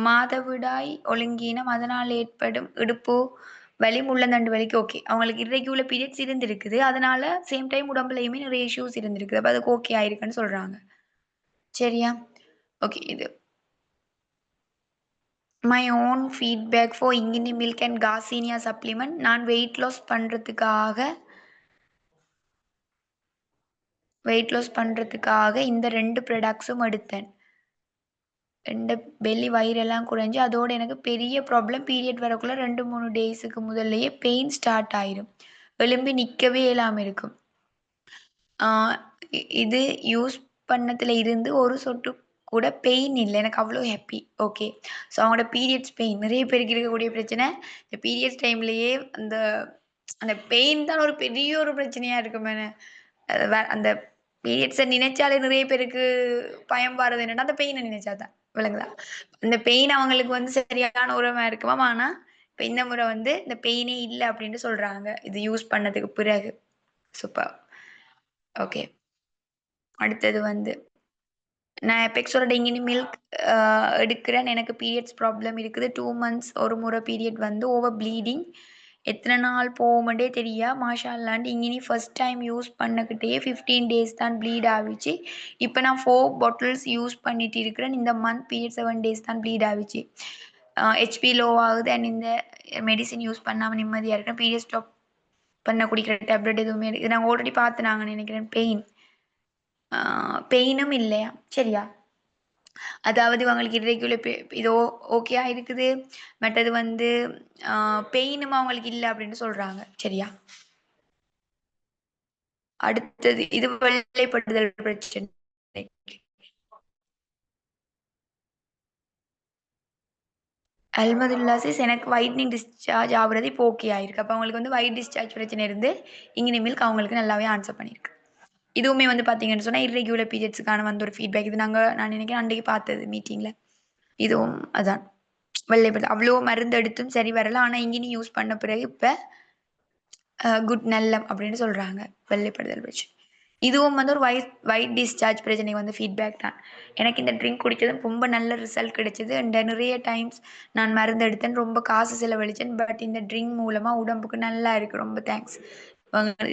மாதவிடாய் ஒழுங்கீனம் அதனால் ஏற்படும் இடுப்பு வலி முள்ளந்தண்டு வலிக்கு ஓகே. அவங்களுக்கு இர்ரெகுலர் பீரியட்ஸ் இருந்திருக்குது. அதனால சேம் டைம் உடம்புலையுமே நிறைய இஷ்யூஸ் இருந்திருக்குது. அப்போ அதுக்கு ஓகே ஆயிருக்குன்னு சொல்றாங்க. சரியா? ஓகே. இது my own feedback for Ingini milk and காசீனியா சப்ளிமெண்ட். நான் வெயிட் லாஸ் பண்ணுறதுக்காக இந்த 2 ப்ராடக்ட்ஸும் எடுத்தேன். இந்த பெல்லி வயிறெல்லாம் குறைஞ்சு அதோட எனக்கு பெரிய ப்ராப்ளம் பீரியட் வரக்குள்ள 2-3 டேஸுக்கு முதல்லையே பெயின் ஸ்டார்ட் ஆயிரும். எலும்பி நிற்கவே இல்லாமல் இருக்கும். இது யூஸ் பண்ணதுல இருந்து ஒரு சொட்டு கூட பெயின் இல்லை. எனக்கு அவ்வளோ ஹாப்பி. ஓகே. ஸோ அவங்களோட பீரியட்ஸ் பெயின் நிறைய பேருக்கு இருக்கக்கூடிய பிரச்சனை இந்த பீரியட்ஸ் டைம்லேயே அந்த அந்த பெயின் தான் ஒரு பெரிய ஒரு பிரச்சனையாக இருக்குமே. அந்த பீரியட்ஸை நினைச்சாலே நிறைய பேருக்கு பயம் வர்றது என்னன்னா அந்த பெயினை நினைச்சாதான் விளங்குதா. இந்த பெயின் அவங்களுக்கு வந்து சரியான உரமா இருக்குமாம். ஆனால் இப்போ இந்த முறை வந்து இந்த பெயினே இல்லை அப்படின்ட்டு சொல்றாங்க இது யூஸ் பண்ணதுக்கு பிறகு. சூப்பர். ஓகே. அடுத்தது வந்து நான் எபெக்ஸோட இங்கினி மில்க் எடுக்கிறேன். எனக்கு பீரியட்ஸ் ப்ராப்ளம் இருக்குது. 2 மந்த்ஸ் ஒரு முறை பீரியட் வந்து ஓவர் ப்ளீடிங் எத்தனை நாள் போகும்னே தெரியா. மாஷா அல்லாண்டு இங்கினி ஃபர்ஸ்ட் டைம் யூஸ் பண்ணக்கிட்டே 15 டேஸ் தான் ப்ளீட் ஆகிச்சு. இப்போ நான் 4 பாட்டில்ஸ் யூஸ் பண்ணிட்டு இருக்கிறேன். இந்த மந்த் பீரியட் 7 டேஸ் தான் ப்ளீட் ஆகிச்சு. ஹெச்பி லோ ஆகுது அண்ட் இந்த மெடிசின் யூஸ் பண்ணாமல் நிம்மதியாக இருக்கேன். பீரியட் ஸ்டாப் பண்ண குடிக்கிற டேப்லெட் எதுவுமே இது நாங்கள் ஆல்ரெடி பார்த்து நாங்கள் நினைக்கிறேன் பெயினும் இல்லையா. சரியா? அதாவது அவங்களுக்கு இர்ரெகுலர் இது ஓகேயா இருக்குது. மற்றது வந்து பெயினும் அவங்களுக்கு இல்ல அப்படின்னு சொல்றாங்க. சரியா? அடுத்தது இது வெள்ளைப்படுதல் பிரச்சனை. அல்மதுல்லாசிஸ் எனக்கு வைட்னிங் டிஸ்சார்ஜ் ஆவுறது இப்போ ஓகே ஆயிருக்கு. அப்ப அவங்களுக்கு வந்து ஒயிட் டிஸ்சார்ஜ் பிரச்சனை இருந்து, இங்கினி மில்க் அவங்களுக்கு நல்லாவே ஆன்சர் பண்ணியிருக்கு. இதுவுமே வந்து பார்த்தீங்கன்னு சொன்னா, இர்ரெகுலர் பீரியட்ஸ்க்கான வந்து ஒரு ஃபீட்பேக். இது நான் நினைக்கிறேன் அன்றைக்கு பார்த்தது மீட்டிங்ல. இதுவும் அதான். வெள்ளைப்படுது. அவ்ளோ மருந்து எடுத்தும் சரி வரல. ஆனா இங்கினி யூஸ் பண்ண பிறகு இப்ப குட் நல்லம் அப்படின்னு சொல்றாங்க. வெள்ளைப்படுதல் பிரச்சனை. இதுவும் வந்து ஒரு ஒயிட் டிஸ்சார்ஜ் பிரச்சனைக்கு வந்து ஃபீட்பேக் தான். எனக்கு இந்த ட்ரிங்க் குடிச்சதும் ரொம்ப நல்ல ரிசல்ட் கிடைச்சது. அண்ட் நிறைய டைம்ஸ் நான் மருந்து எடுத்தேன். ரொம்ப காசு செலவழிச்சேன். பட் இந்த ட்ரிங்க் மூலமா உடம்புக்கு நல்லா இருக்கு. ரொம்ப தேங்க்ஸ்.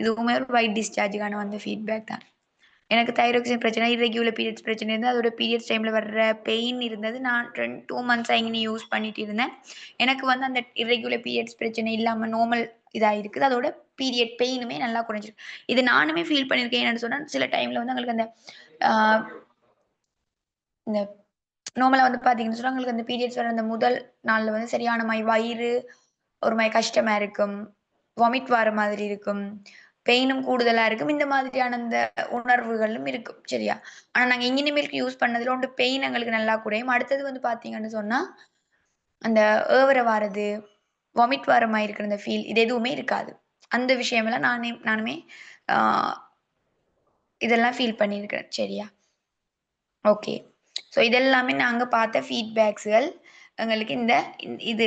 இதுவுமே ஒரு ஒயிட் டிஸ்சார்ஜுக்கான வந்து ஃபீட்பேக் தான். எனக்கு தைராக்சின் பிரச்சனை, இர்ரெகுலர் பீரியட்ஸ் பிரச்சனை இருந்தது. அதோட பீரியட்ஸ் டைம்ல வர்ற பெயின் இருந்தது. நான் 2 மந்த்ஸா இங்கினி யூஸ் பண்ணிட்டு இருந்தேன். எனக்கு வந்து அந்த இர்ரெகுலர் பீரியட்ஸ் பிரச்சனை இல்லாம நார்மல் இதா இருக்குது. அதோட பீரியட் பெயினுமே நல்லா குறைஞ்சிருக்கு. இது நானுமே ஃபீல் பண்ணியிருக்கேன். என்னன்னு சொன்னா, சில டைம்ல வந்து எங்களுக்கு அந்த ஆ இந்த நார்மலா வந்து பார்த்தீங்கன்னு சொன்னா, உங்களுக்கு அந்த பீரியட்ஸ் வர அந்த முதல் நாள்ல வந்து சரியான மாரி வயிறு ஒரு மாரி கஷ்டமா இருக்கும். வாமிட் வர மாதிரி இருக்கும். பெயினும் கூடுதலா இருக்கும். இந்த மாதிரியான அந்த உணர்வுகளும் இருக்கும். சரியா? ஆனா நாங்க இங்கினி மில்க் யூஸ் பண்ணதுல ஒன்று பெயின் எங்களுக்கு நல்லா குறையும். அடுத்தது வந்து பார்த்தீங்கன்னு சொன்னா, அந்த ஏவர வாரது, வாமிட் வர மாரி இருக்கிற அந்த ஃபீல் இது எதுவுமே இருக்காது. அந்த விஷயமெல்லாம் நானுமே ஆ இதெல்லாம் ஃபீல் பண்ணியிருக்கிறேன். சரியா? ஓகே. ஸோ இதெல்லாமே நாங்க பார்த்த ஃபீட்பேக்ஸ்கள். எங்களுக்கு இது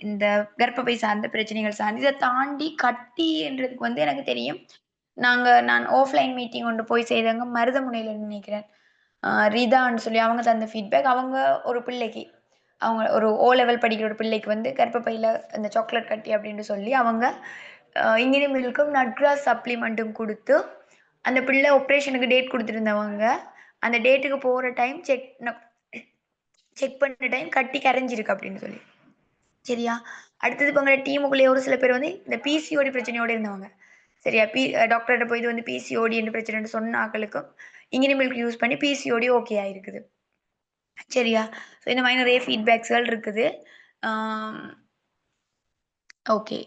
இந்த கர்ப்பப்பை சார்ந்த பிரச்சனைகள் சார்ந்து இத தாண்டி கட்டின்றதுக்கு வந்து எனக்கு தெரியும். நான் ஆஃப்லைன் மீட்டிங் ஒன்று போய் செய்தவங்க மருதமுனையில நினைக்கிறேன். ரிதான்னு சொல்லி அவங்க தந்த ஃபீட்பேக். அவங்க ஒரு பிள்ளைக்கு அவங்க ஒரு ஓ லெவல் படிக்கிற ஒரு பிள்ளைக்கு வந்து கர்ப்பப்பையில இந்த சாக்லேட் கட்டி அப்படின்னு சொல்லி அவங்க இங்கினி மில்க்கும், நட்ராஸ் சப்ளிமெண்ட்டும் குடுத்து, அந்த பிள்ளை ஆப்பரேஷனுக்கு டேட் குடுத்துருந்தவங்க, அந்த டேட்டுக்கு போற டைம் செக் பண்ண டைம் கட்டி கரைஞ்சிருக்கு அப்படின்னு சொல்லி. சரியா? அடுத்தது இப்ப எங்க டீமுக்குள்ளேயே ஒரு சில பேர் வந்து இந்த பிசிஓடி பிரச்சனையோட இருந்தவங்க. சரியா? டாக்டர்ட்ட போய் இது வந்து பிசிஓடி என்ற பிரச்சனைன்னு சொன்ன ஆட்களுக்கும், இங்கினி மில்க் யூஸ் பண்ணி பிசிஓடி ஓகே ஆயிருக்குது. சரியா? ஸோ இந்த மாரி நெறைய ஃபீட்பேக்ஸ்கள் இருக்குது. ஆம் ஓகே.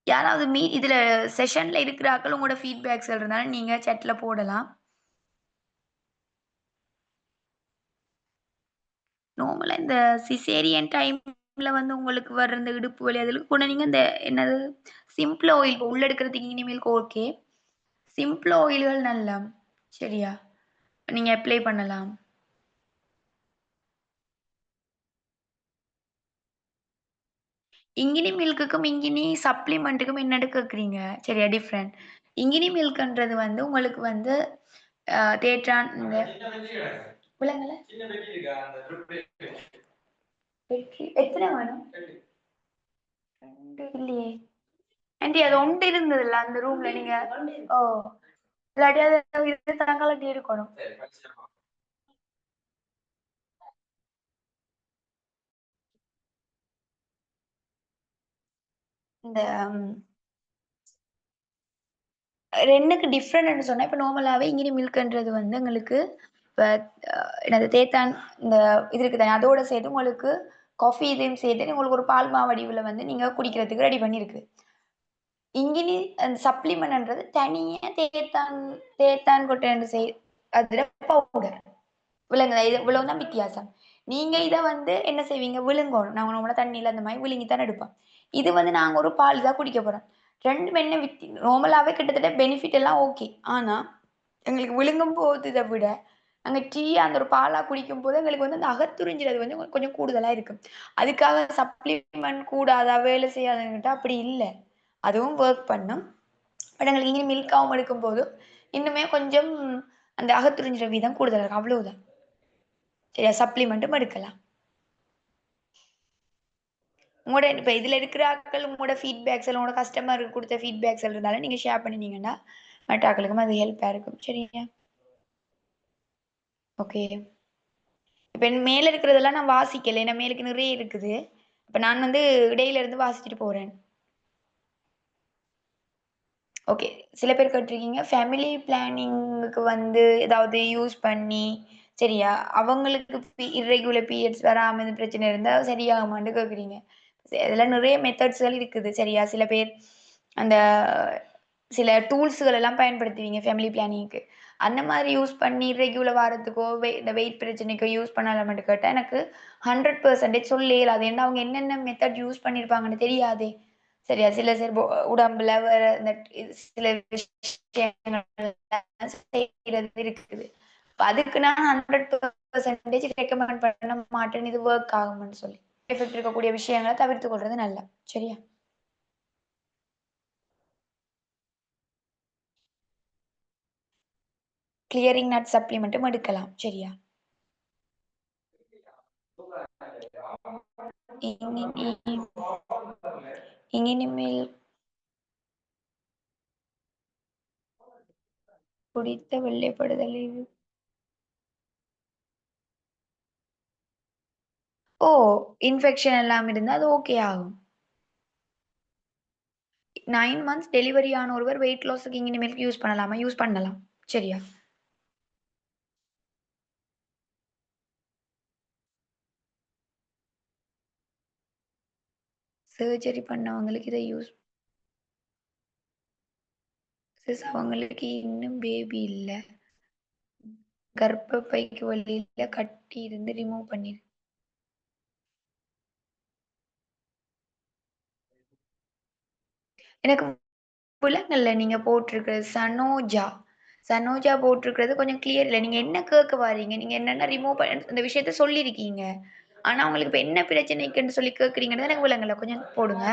யாராவது இதுல செஷன்ல இருக்கிற ஆட்கள் உங்களோட ஃபீட்பேக்ஸ்கள் இருந்தாலும் நீங்க சாட்ல போடலாம். நார்மலா இந்த சிசேரியன் டைம்ல வந்து உங்களுக்கு வர்ற இந்த இடுப்பு வலி அதுல கூட நீங்க இந்த என்னது சிம்பிள் ஆயில் இப்ப உள்ள எடுக்கிறதுக்கு இனிமேலுக்கு ஓகே. சிம்பிள் ஆயில்கள் நல்லா. சரியா? நீங்க அப்ளை பண்ணலாம். இங்கினி மில்க்குக்கும், இங்கினி சப்ளிமெண்ட்டுக்கும் என்னன்னு கேட்கிறீங்க. சரியா? டிஃபரண்ட். இங்கினி மில்க்ன்றது வந்து உங்களுக்கு வந்து தேற்றான் இந்த விலங்குல வெற்றி எத்தன வேணும்? 2 இல்லையே! ஆன்டி அது ஒன்று இருந்ததுல்ல அந்த ரூம்ல நீங்க ஓ! இல்லாட்டி அது இது தலகாலட்டி இருக்கணும். இந்த 2க்கு டிஃபரண்ட்ன்னு சொன்னா, இப்ப நார்மலாவே இங்கினி மில்க்ன்றது வந்து எங்களுக்கு இப்ப என்னது தேத்தான் இந்த இது இருக்கு தானே, அதோட சேர்த்து உங்களுக்கு காஃபி இதையும் சேர்த்து உங்களுக்கு ஒரு பால் மா வடிவுல வந்து நீங்க குடிக்கிறதுக்கு ரெடி பண்ணியிருக்கு. இங்கினி அந்த சப்ளிமெண்ட்ன்றது தனியா தேத்தான் கொட்டைன்னு அதுல பவுடர். விளங்குதா? இது இவ்வளவு தான் வித்தியாசம். நீங்க இத வந்து என்ன செய்வீங்க? விழுங்கணும். நாங்க நார்மலா தண்ணீல அந்த மாரி விழுங்கி தானே எடுப்போம். இது வந்து நாங்க ஒரு பால் தான் குடிக்க போறோம். 2ம் என்ன நார்மலாவே கிட்டத்தட்ட பெனிஃபிட் எல்லாம் ஓகே. ஆனா, எங்களுக்கு விழுங்கும் போது இத விட, நாங்க அந்த ஒரு பாலா குடிக்கும்போது எங்களுக்கு வந்து அந்த அகத்துறிஞ்சுறது வந்து கொஞ்சம் கூடுதலா இருக்கும். அதுக்காக சப்ளிமெண்ட் கூடாதா? வேலை செய்யாதான்னு கேட்டா அப்படி இல்ல. அதுவும் வொர்க் பண்ணும். பட் எங்களுக்கு இங்க மில்க்காவும் எடுக்கும்போது, இன்னுமே கொஞ்சம் அந்த அகத்துறிஞ்சுற வீதம் கூடுதலா இருக்கும். அவ்வளவுதான். சரியா? சப்ளிமெண்ட்டும் எடுக்கலாம். உங்களோட இப்ப இதுல இருக்கிற ஆட்கள் உங்களோட ஃபீட்பேக்ஸ் எல்லாம் உங்களோட கஸ்டமருக்கு குடுத்த ஃபீட்பேக்ஸ் இருந்தாலும் நீங்க ஷேர் பண்ணினீங்கன்னா, மற்ற ஆட்களுக்கும் அது ஹெல்ப்பா இருக்கும். சரியா? ஓகே. இப்ப மேல இருக்கிறதெல்லாம் நான் வாசிக்கல. ஏன்னா மேலுக்கு நிறைய இருக்குது. இப்ப நான் வந்து இடையில இருந்து வாசிச்சுட்டு போறேன். ஓகே. சில பேர் கேட்டிருக்கீங்க, ஃபேமிலி பிளானிங்க்கு வந்து ஏதாவது யூஸ் பண்ணி, சரியா? அவங்களுக்கு இர்ரெகுலர் பீரியட்ஸ் வராம இந்த பிரச்சனை இருந்தா சரியாகுமான்னு கேட்கிறீங்க. இதுல நிறைய மெத்தட்ஸ்கள் இருக்குது. சரியா? சில பேர் அந்த சில டூல்ஸ்கள் எல்லாம் பயன்படுத்துவீங்க ஃபேமிலி பிளானிங்க்கு. அந்த மாரி யூஸ் பண்ணி ரெகுலர் வாரத்துக்கோ, இந்த வெயிட் பிரச்சனைக்கோ யூஸ் பண்ணலாமான்னு கேட்டா, எனக்கு 100% சொல்ல இயலாது. ஏன்னா, அவங்க என்னென்ன மெத்தட் யூஸ் பண்ணியிருப்பாங்கன்னு தெரியாதே! சரியா? சில சில உடம்புல வேற இந்த சில விஷயங்கள் செய்றது இருக்குது. அப்ப அதுக்கு நான் 100% ரெக்கமெண்ட் பண்ண மாட்டேன். இது வொர்க் ஆகும்ன்னு சொல்லி. எஃபெக்ட் இருக்கக்கூடிய விஷயங்கள தவிர்த்துக் கொள்றது நல்லது. சரியா? கிளியரிங் நட் சப்ளிமெண்ட்டும் எடுக்கலாம். சரியா? இனி இனிமேல் குடித்த வெள்ளைப்படுதல் ஓ! இன்ஃபெக்ஷன் எல்லாம் இருந்தா அது ஓகே ஆகும். 9 மந்த்ஸ் டெலிவரி ஆன ஒருவர் வெயிட் லாஸ்க்கு இங்கினி மில்க் யூஸ் பண்ணலாமா? யூஸ் பண்ணலாம். சரியா? சர்ஜரி பண்ணவங்களுக்கு இத யூஸ் சிஸ் அவங்களுக்கு இன்னும் பேபி இல்ல. கர்ப்பப்பைக்கு வழியில கட்டி இருந்து ரிமூவ் பண்ணிரு எனக்கு விலங்கல்ல நீங்க போட்டிருக்கிறது சனோஜா. சனோஜா போட்டிருக்கிறது கொஞ்சம் கிளியர் இல்ல. நீங்க என்ன கேட்க வாரீங்க? நீங்க என்னன்னா ரிமூவ் இந்த விஷயத்த சொல்லியிருக்கீங்க. ஆனா, உங்களுக்கு இப்ப என்ன பிரச்சனைக்குன்னு சொல்லி கேட்கிறீங்கன்னு எனக்கு விளங்கல. கொஞ்சம் போடுங்க.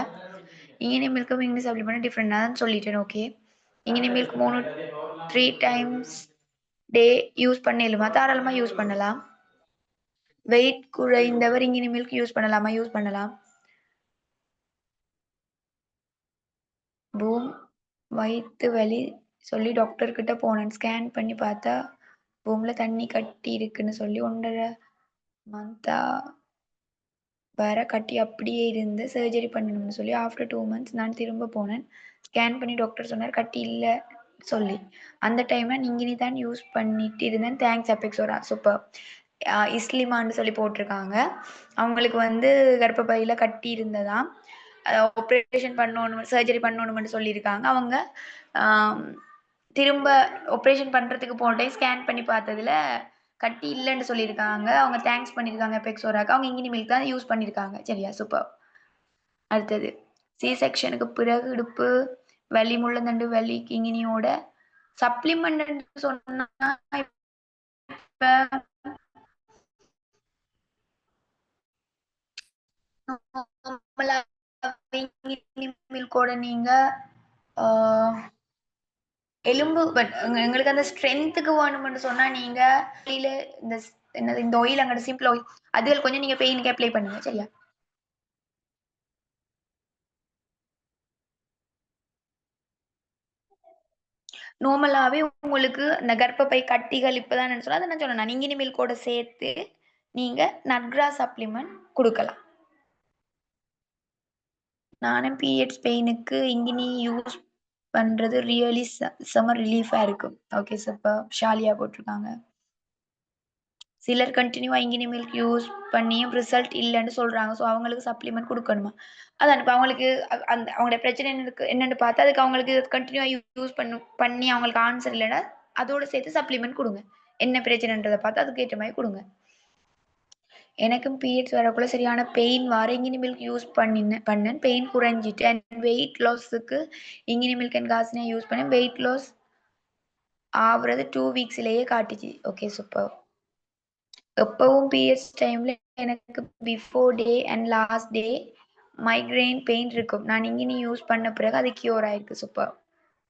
இங்கினி மில்க்கும் இங்கிலீஷ் சப்ளிமெண்ட்டும் டிஃபரெண்ட் நான் சொல்லிட்டேன். Okay. Ingini milk 3 times day use பண்ணேலுமா? தாராளமா யூஸ் பண்ணலாம். வெயிட் குறைந்தவர் இங்கினி மில்க் யூஸ் பண்ணலாமா? யூஸ் பண்ணலாம். பூம் வயித்து வலி சொல்லி டாக்டர் கிட்ட போனேன். ஸ்கேன் பண்ணி பார்த்தா, பூம்ல தண்ணி கட்டி இருக்குன்னு சொல்லி 1 1/2 மந்த்தா வேற கட்டி அப்படியே இருந்து சர்ஜரி பண்ணணும்னு சொல்லி ஆஃப்டர் 2 மந்த்ஸ் நான் திரும்ப போனேன். ஸ்கேன் பண்ணி டாக்டர் சொன்னார் கட்டி இல்ல சொல்லி. அந்த டைம்ல நீங்கினி தான் யூஸ் பண்ணிட்டு இருந்தேன். Thanks அபெக்ஸோரா super. இஸ்லிமான்னு சொல்லி போட்டிருக்காங்க. அவங்களுக்கு வந்து கர்ப்பப்பையில கட்டி இருந்ததாம். ஆப்ரேஷன் பண்ணணும், சர்ஜரி பண்ணணும்னு சொல்லியிருக்காங்க. அவங்க ஆம், திரும்ப ஆப்ரேஷன் பண்றதுக்கு போன டைம் ஸ்கேன் பண்ணி பார்த்ததுல கட்டி இல்லன்னு சொல்லியிருக்காங்க. அவங்க தேங்க்ஸ் பண்ணியிருக்காங்க பெக்ஸோராக்கு. அவங்க இங்கினி மில்க் தான் யூஸ் பண்ணியிருக்காங்க. சரியா? சூப்பர். அடுத்தது சி செக்ஷனுக்கு பிறகு இடுப்பு வலி, முள்ளந்தண்டு வலி, கிங்கினியோட சப்ளிமெண்ட் சொன்னா இப்ப நார்மலா இங்கினி மில்கோட நீங்க ஆ, எலும்பு எங்களுக்கு அந்த ஸ்ட்ரென்த்துக்கு வேணும்னு சொன்னா நீங்க வெளியில இந்த என்னது இந்த ஆயில் அங்கட சிம்பிள் ஆயில் அதுகள் கொஞ்சம் நீங்க பெயினுக்கு அப்ளை பண்ணுங்க. சரியா? நார்மலாவே உங்களுக்கு இந்த கர்ப்பப்பை கட்டிகள் இப்பதான் சொன்னா அத நான் சொன்னேன். இங்கினி மில்கோட சேர்த்து நீங்க நட்ரா சப்ளிமெண்ட் குடுக்கலாம். நானும் பீரியட்ஸ் பெயினுக்கு இங்கினி யூஸ் பண்றது ரியலி செம ரிலீஃபா இருக்கும். Okay super. ஷாலியா போட்டிருக்காங்க. சிலர் கன்டினியூவா இங்கினி மில்க் யூஸ் பண்ணியும் ரிசல்ட் இல்லன்னு சொல்றாங்க. ஸோ அவங்களுக்கு சப்ளிமெண்ட் குடுக்கணுமா? அதான் இப்ப அவங்களுக்கு அந்த அவங்களுடைய பிரச்சனை என்னன்னு பார்த்து அதுக்கு அவங்களுக்கு கன்டினியூவா யூஸ் பண்ணி அவங்களுக்கு ஆன்சர் இல்லன்னா, அதோட சேர்த்து சப்ளிமெண்ட் குடுங்க. என்ன பிரச்சனைன்றத பார்த்து அதுக்கு ஏற்ற மாரி குடுங்க. எனக்கும் பீரியட்ஸ் வரக்குள்ள சரியான பெயின் வார இங்கினி மில்க் யூஸ் பண்ணேன். பெயின் குறைஞ்சிட்டு அண்ட் வெயிட் லாஸ்க்கு இங்கினி மில்க் அண்ட் காஸ்னியா யூஸ் பண்ணேன். வெயிட் லாஸ் ஆவுறது 2 வீக்ஸ்லயே காட்டுச்சு. Okay super. எப்பவும் பீரியட்ஸ் டைம்ல எனக்கு before day and last day migraine pain இருக்கும். நான் இங்கினி யூஸ் பண்ண பிறகு அது கியூர் ஆயிருக்கு. சூப்பர்.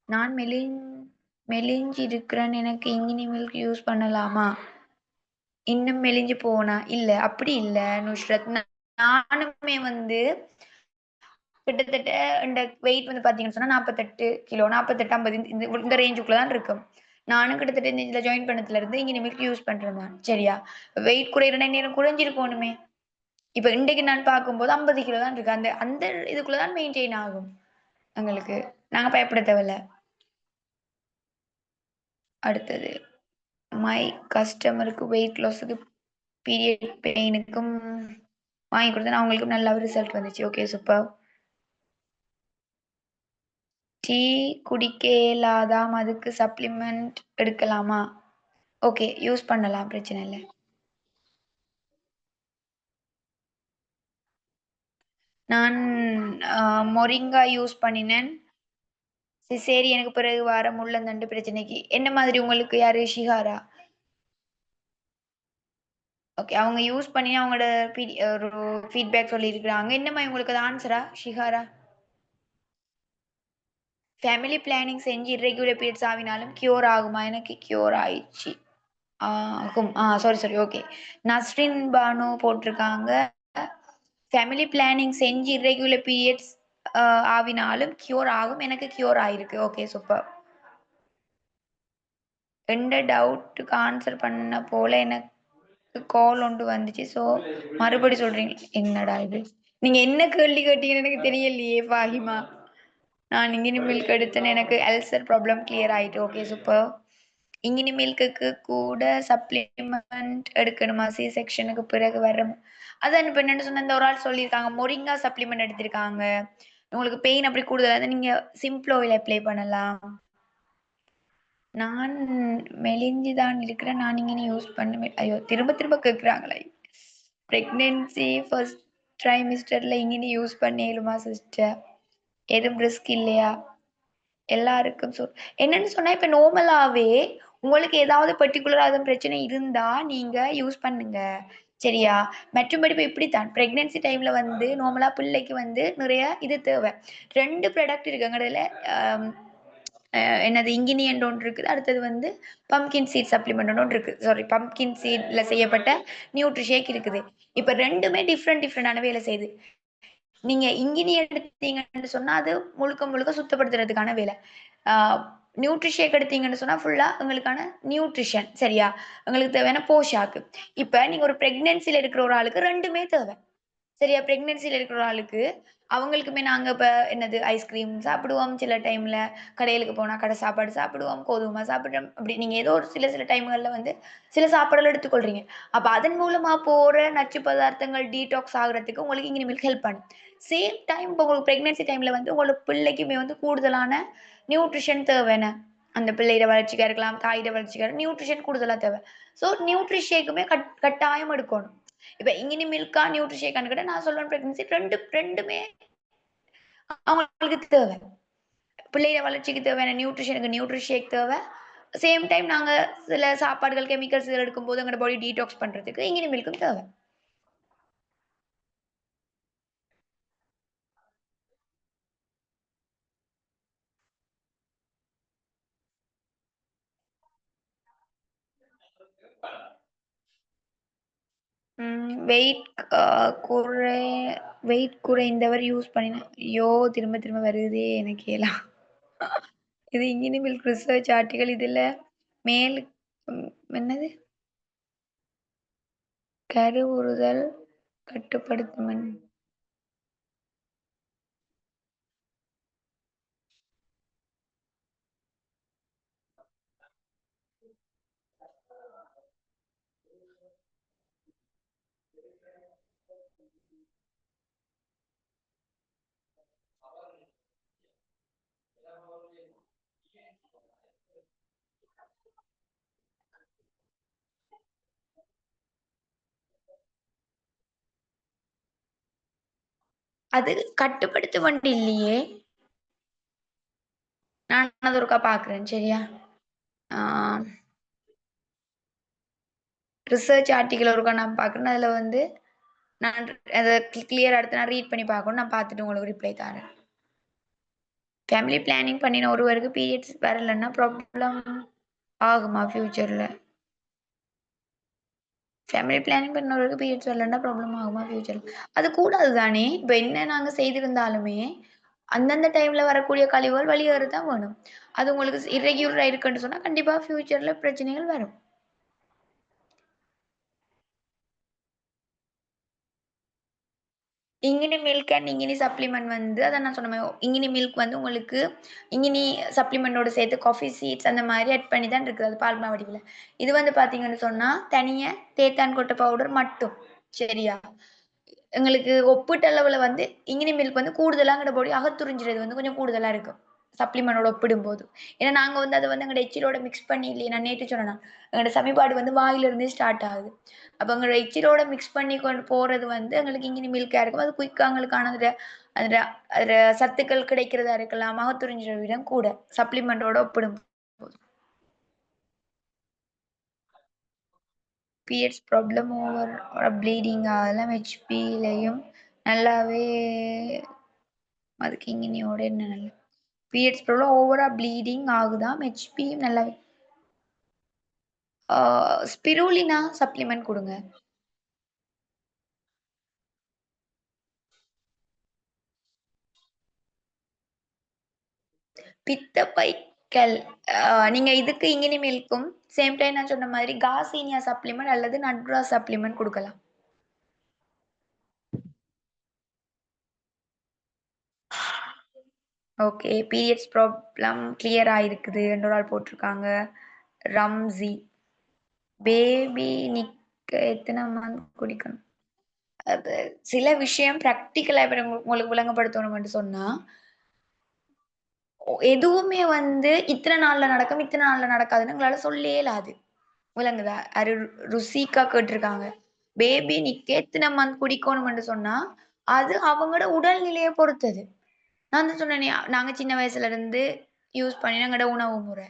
நான் மெலிஞ்சிருக்கிறேன். எனக்கு இங்கினி மில்க் யூஸ் பண்ணலாமா? இன்னும் மெலிஞ்சு போனா? இல்ல. அப்படி இல்ல நுஷ்ரத். நானுமே வந்து கிட்டத்தட்ட இந்த வெயிட் வந்து பார்த்தீங்கன்னு சொன்னா 48 கிலோ, 48, 50 இந்த ரேஞ்சுக்குள்ள தான் இருக்கும். நானும் கிட்டத்தட்ட இந்த இதுல ஜாயின் பண்ணதுலருந்து இங்கினி மில்க் யூஸ் பண்றேன் நான். சரியா? வெயிட் குறையறனா நேரம் குறைஞ்சிருக்கோணுமே! இப்ப இன்றைக்கு நான் பார்க்கும்போது 50 கிலோ தான் இருக்கு. அந்த அந்த இதுக்குள்ள தான் மெயின்டெயின் ஆகும் எங்களுக்கு. நாங்க பயப்பட தேவையில்ல. அடுத்தது மை கஸ்டமருக்கு வெயிட் லாஸுக்கு பீரியட் பெயினுக்கும் வாங்கி கொடுத்தேன். அவங்களுக்கு நல்ல ரிசல்ட் வந்துச்சு. Okay super. டீ குடிக்க இயலாதாம், அதுக்கு சப்ளிமெண்ட் எடுக்கலாமா? ஓகே யூஸ் பண்ணலாம், பிரச்சனை இல்லை. நான் மொரிங்கா யூஸ் பண்ணினேன். சரி எனக்கு பிறகு வர முள்ளந்தண்டு பிரச்சனைக்கு என்ன மாதிரி உங்களுக்கு யாரு ஷிகாரா? ஓகே அவங்க யூஸ் பண்ணி அவங்களோட ஒரு ஃபீட்பேக் சொல்லியிருக்கிறாங்க. என்ன மாதிரி உங்களுக்கு அது ஆன்சரா ஷிகாரா? ஃபேமிலி பிளானிங் செஞ்சு இர்ரெகுலர் பீரியட்ஸ் ஆவினாலும் கியூர் ஆகுமா? எனக்கு கியூர் ஆயிடுச்சு. ஆகும். Sorry okay. நஸ்ரின் பானு போட்டிருக்காங்க. ஃபேமிலி பிளானிங் செஞ்சு இர்ரெகுலர் பீரியட்ஸ் ஆவினாலும் கியூர் ஆகும். எனக்கு கியூர் ஆயிருக்கு. Okay super. எந்த டவுட்டுக்கு ஆன்சர் பண்ண போல எனக்கு கால் ஒன்று வந்துச்சு. ஸோ மறுபடி சொல்றீங்க என்னடா இது? நீங்க என்ன கேள்வி கேட்டீங்கன்னு எனக்கு தெரியலையே ஃபாஹிமா. நான் இங்கினி மில்க் எடுத்தேன்னு எனக்கு அல்சர் ப்ராப்ளம் கிளியர் ஆயிட்டு. Okay super. இங்கினி மில்க்குக்கு கூட சப்ளிமெண்ட் எடுக்கணுமா சி செக்ஷனுக்கு பிறகு வர? அதான் இப்போ என்னன்னு சொன்ன இந்த ஒரு ஆள் சொல்லியிருக்காங்க மொரிங்கா சப்ளிமெண்ட் எடுத்திருக்காங்க. உங்களுக்கு பெயின் அப்படி கூடுதலாக நீங்க சிம்பிள் ஆயில் அப்ளை பண்ணலாம். நான் மெலிஞ்சு தான் இருக்கிறேன். நான் இங்கே யூஸ் பண்ணுவேன். ஐயோ திரும்ப திரும்ப கேட்குறாங்களே. ப்ரெக்னென்சி ஃபர்ஸ்ட் ட்ரைமிஸ்டரில் இங்கே யூஸ் பண்ணிடுமா சிஸ்டர்? எதுவும் ரிஸ்க் இல்லையா? எல்லாருக்கும் என்னன்னு சொன்னா இப்ப நார்மலாவே உங்களுக்கு ஏதாவது பர்டிகுலரா எதுவும் பிரச்சனை இருந்தா நீங்க யூஸ் பண்ணுங்க. சரியா? மற்றும்படி இப்ப இப்படித்தான் பிரெக்னன்சி டைம்ல வந்து நார்மலா பிள்ளைக்கு வந்து நிறைய இது தேவை. 2 ப்ராடக்ட் இருக்கு எங்கடையில. என்னது இங்கினியன்ட் ஒன்று இருக்குது. அடுத்தது வந்து பம்கின் சீட் சப்ளிமெண்ட் ஒன்று இருக்கு. சாரி பம்கின் சீட்ல செய்யப்பட்ட நியூட்ரிஷேக் இருக்குது. இப்ப 2மே டிஃப்ரெண்டான வேலை செய்யுது. நீங்க இங்கினி எடுத்தீங்கன்னு சொன்னா அது முழுக்க முழுக்க சுத்தப்படுத்துறதுக்கான வேலை. நியூட்ரிஷேக் எடுத்தீங்கன்னு சொன்னா ஃபுல்லா உங்களுக்கான நியூட்ரிஷன். சரியா? உங்களுக்கு தேவையான போஷாக்கு. இப்ப நீங்க ஒரு பிரெக்னன்சில இருக்கிற ஒரு ஆளுக்கு 2மே தேவை. சரியா? பிரெக்னன்சில இருக்கிற ஆளுக்கு அவங்களுக்குமே நாங்க இப்ப என்னது ஐஸ்கிரீம் சாப்பிடுவோம். சில டைம்ல கடைகளுக்கு போனா கடை சாப்பாடு சாப்பிடுவோம். கோதுமை சாப்பிடுறோம். அப்படி நீங்க ஏதோ ஒரு சில டைம்கள்ல வந்து சில சாப்பாடுகள் எடுத்துக்கொள்றீங்க. அப்ப அதன் மூலமா போற நச்சு பதார்த்தங்கள் டீடாக்ஸ் ஆகுறதுக்கு உங்களுக்கு இனிமேல் ஹெல்ப் பண்ணும். சேம் டைம் இப்போ உங்களுக்கு பிரெக்னன்சி டைம்ல வந்து உங்களோட பிள்ளைக்குமே வந்து கூடுதலான நியூட்ரிஷன் தேவைன்னு. அந்த பிள்ளையோட வளர்ச்சிக்கா இருக்கலாம், தாயோட வளர்ச்சிக்கா நியூட்ரிஷன் கூடுதலா தேவை. ஸோ நியூட்ரிஷேக்குமே கட்டாயம் எடுக்கணும். இப்ப இங்கினி மில்கா நியூட்ரிஷேக்கான்னு கேட்டா நான் சொல்லுவேன் பிரெக்னன்சி 2மே அவங்களுக்கு தேவை. பிள்ளையோட வளர்ச்சிக்கு தேவையான நியூட்ரிஷனுக்கு நியூட்ரிஷேக் தேவை. சேம் டைம் நாங்க சில சாப்பாடுகள் கெமிக்கல்ஸ் இதெல்லாம் எடுக்கும்போது எங்களோட பாடி டீடாக்ஸ் பண்றதுக்கு இங்கினி மில்க்கும் தேவை. வெயிட் குறை வெயிட் குறைந்தவர் யூஸ் பண்ணின ஐயோ திரும்ப திரும்ப வருதே எனக்கு எல்லாம். இது இங்கினி மில்க் ரிசர்ச் ஆர்டிகல். இதுல மேல் என்னது கருவுறுதல் கட்டுப்படுத்தும். அது கட்டுப்படுத்த வண்டி இல்லையே. நான் அது ஒருக்கா பாக்குறேன். சரியா? ரிசர்ச் ஆர்டிக்கல் ஒருக்கா நான் பாக்குறேன். அதுல வந்து நான் அதை கிளியர் எடுத்து நான் ரீட் பண்ணி பார்க்கணும். நான் பார்த்துட்டு உங்களுக்கு ரிப்ளை தரேன். ஃபேமிலி பிளானிங் பண்ணின ஒருவருக்கு பீரியட்ஸ் வரலன்னா ப்ராப்ளம் ஆகுமா ஃபியூச்சர்ல? ஃபேமிலி பிளானிங் பண்ணவருக்கு பீரியட்ஸ் வரலன்னா ப்ராப்ளம் ஆகுமா ஃபியூச்சர்ல? அது கூடாது தானே. இப்போ என்ன நாங்க செய்திருந்தாலுமே அந்தந்த டைம்ல வரக்கூடிய கழிவுகள் வெளியேற தான் வேணும். அது உங்களுக்கு இர்ரெகுலரா இருக்குன்னு சொன்னா கண்டிப்பா ஃபியூச்சர்ல பிரச்சனைகள் வரும். இங்கினி மில்க் அண்ட் இங்கினி சப்ளிமெண்ட் வந்து அதான் நான் சொன்ன மாரி இங்கினி மில்க் வந்து உங்களுக்கு இங்கினி சப்ளிமெண்டோட சேர்த்து காஃபி சீட்ஸ் அந்த மாரி ஆட் பண்ணி தான் இருக்குது. அது பால் மா வடிவுல. இது வந்து பார்த்தீங்கன்னு சொன்னா, தனியா தேத்தான் கொட்டை பவுடர் மட்டும். சரியா? எங்களுக்கு ஒப்பீட்டளவுல வந்து இங்கினி மில்க் வந்து கூடுதலா எங்கட பாடி அகத்துறிஞ்சுறது வந்து கொஞ்சம் கூடுதலா இருக்கும். சப்ளிமெண்டோட ஒப்பிடும்போது. ஏன்னா நாங்க வந்து அத வந்து எங்கட எச்சிலோட மிக்ஸ் பண்ணி இல்லையே நான் நேத்து சொன்னேனா, எங்கட சமிபாடு வந்து வாயிலிருந்தே ஸ்டார்ட் ஆகுது. அப்ப எங்களோட எச்சிலோட மிக்ஸ் பண்ணி கொண்டு போறது வந்து எங்களுக்கு இங்கினி மில்க்கா இருக்கும். அது குயிக்கா எங்களுக்கான அதுல அதுல அதுல சத்துக்கள் கிடைக்கிறதா இருக்கலாம். அகத்துறிஞ்சுற விதம் கூட. சப்ளிமெண்டோட ஒப்பிடும்போது. பீரியட்ஸ் ப்ராப்ளம் ப்ளீடிங் அதெல்லாம் ஹெச்பிலயும் நல்லாவே அதுக்கு இங்கினியோட என்ன நல்ல பீரியட்ஸ் ப்ராப்ளம் ஓவரா ப்ளீடிங் ஆகுதாம். ஹெச்பியும் நல்லாவே ஸ்பிருலினா சப்ளிமெண்ட் குடுங்க. பித்தப்பைக்கல் நீங்க இதுக்கு இங்கினி மில்க்கும், சேம் டைம் நான் சொன்ன மாதிரி கார்சினியா சப்ளிமெண்ட் அல்லது நட்ரா சப்ளிமெண்ட் குடுக்கலாம். ஓகே. பீரியட்ஸ் ப்ராப்ளம் கிளியர் ஆயிருக்குதுன்னு ஒரு ஆள் போட்டிருக்காங்க. ரம்ஸி. பேபி நிக்க எத்தன மந்த் குடிக்கணும்? அது சில விஷயம் பிராக்டிகலா இப்ப உங்களுக்கு விளங்கப்படுத்தணும்னு சொன்னா, எதுவுமே வந்து இத்தன நாள்ல நடக்கும், இத்தன நாள்ல நடக்காதுன்னு எங்களால சொல்லவே இயலாது. விளங்குதா? ருசிகா கேட்டிருக்காங்க. பேபி நிக்க எத்தன மந்த் குடிக்கணும்னு சொன்னா, அது அவங்களோட உடல்நிலைய பொறுத்தது. நான் தான் சொன்னேனே, நாங்க சின்ன வயசுல இருந்து யூஸ் பண்ணின எங்கட உணவு முறை,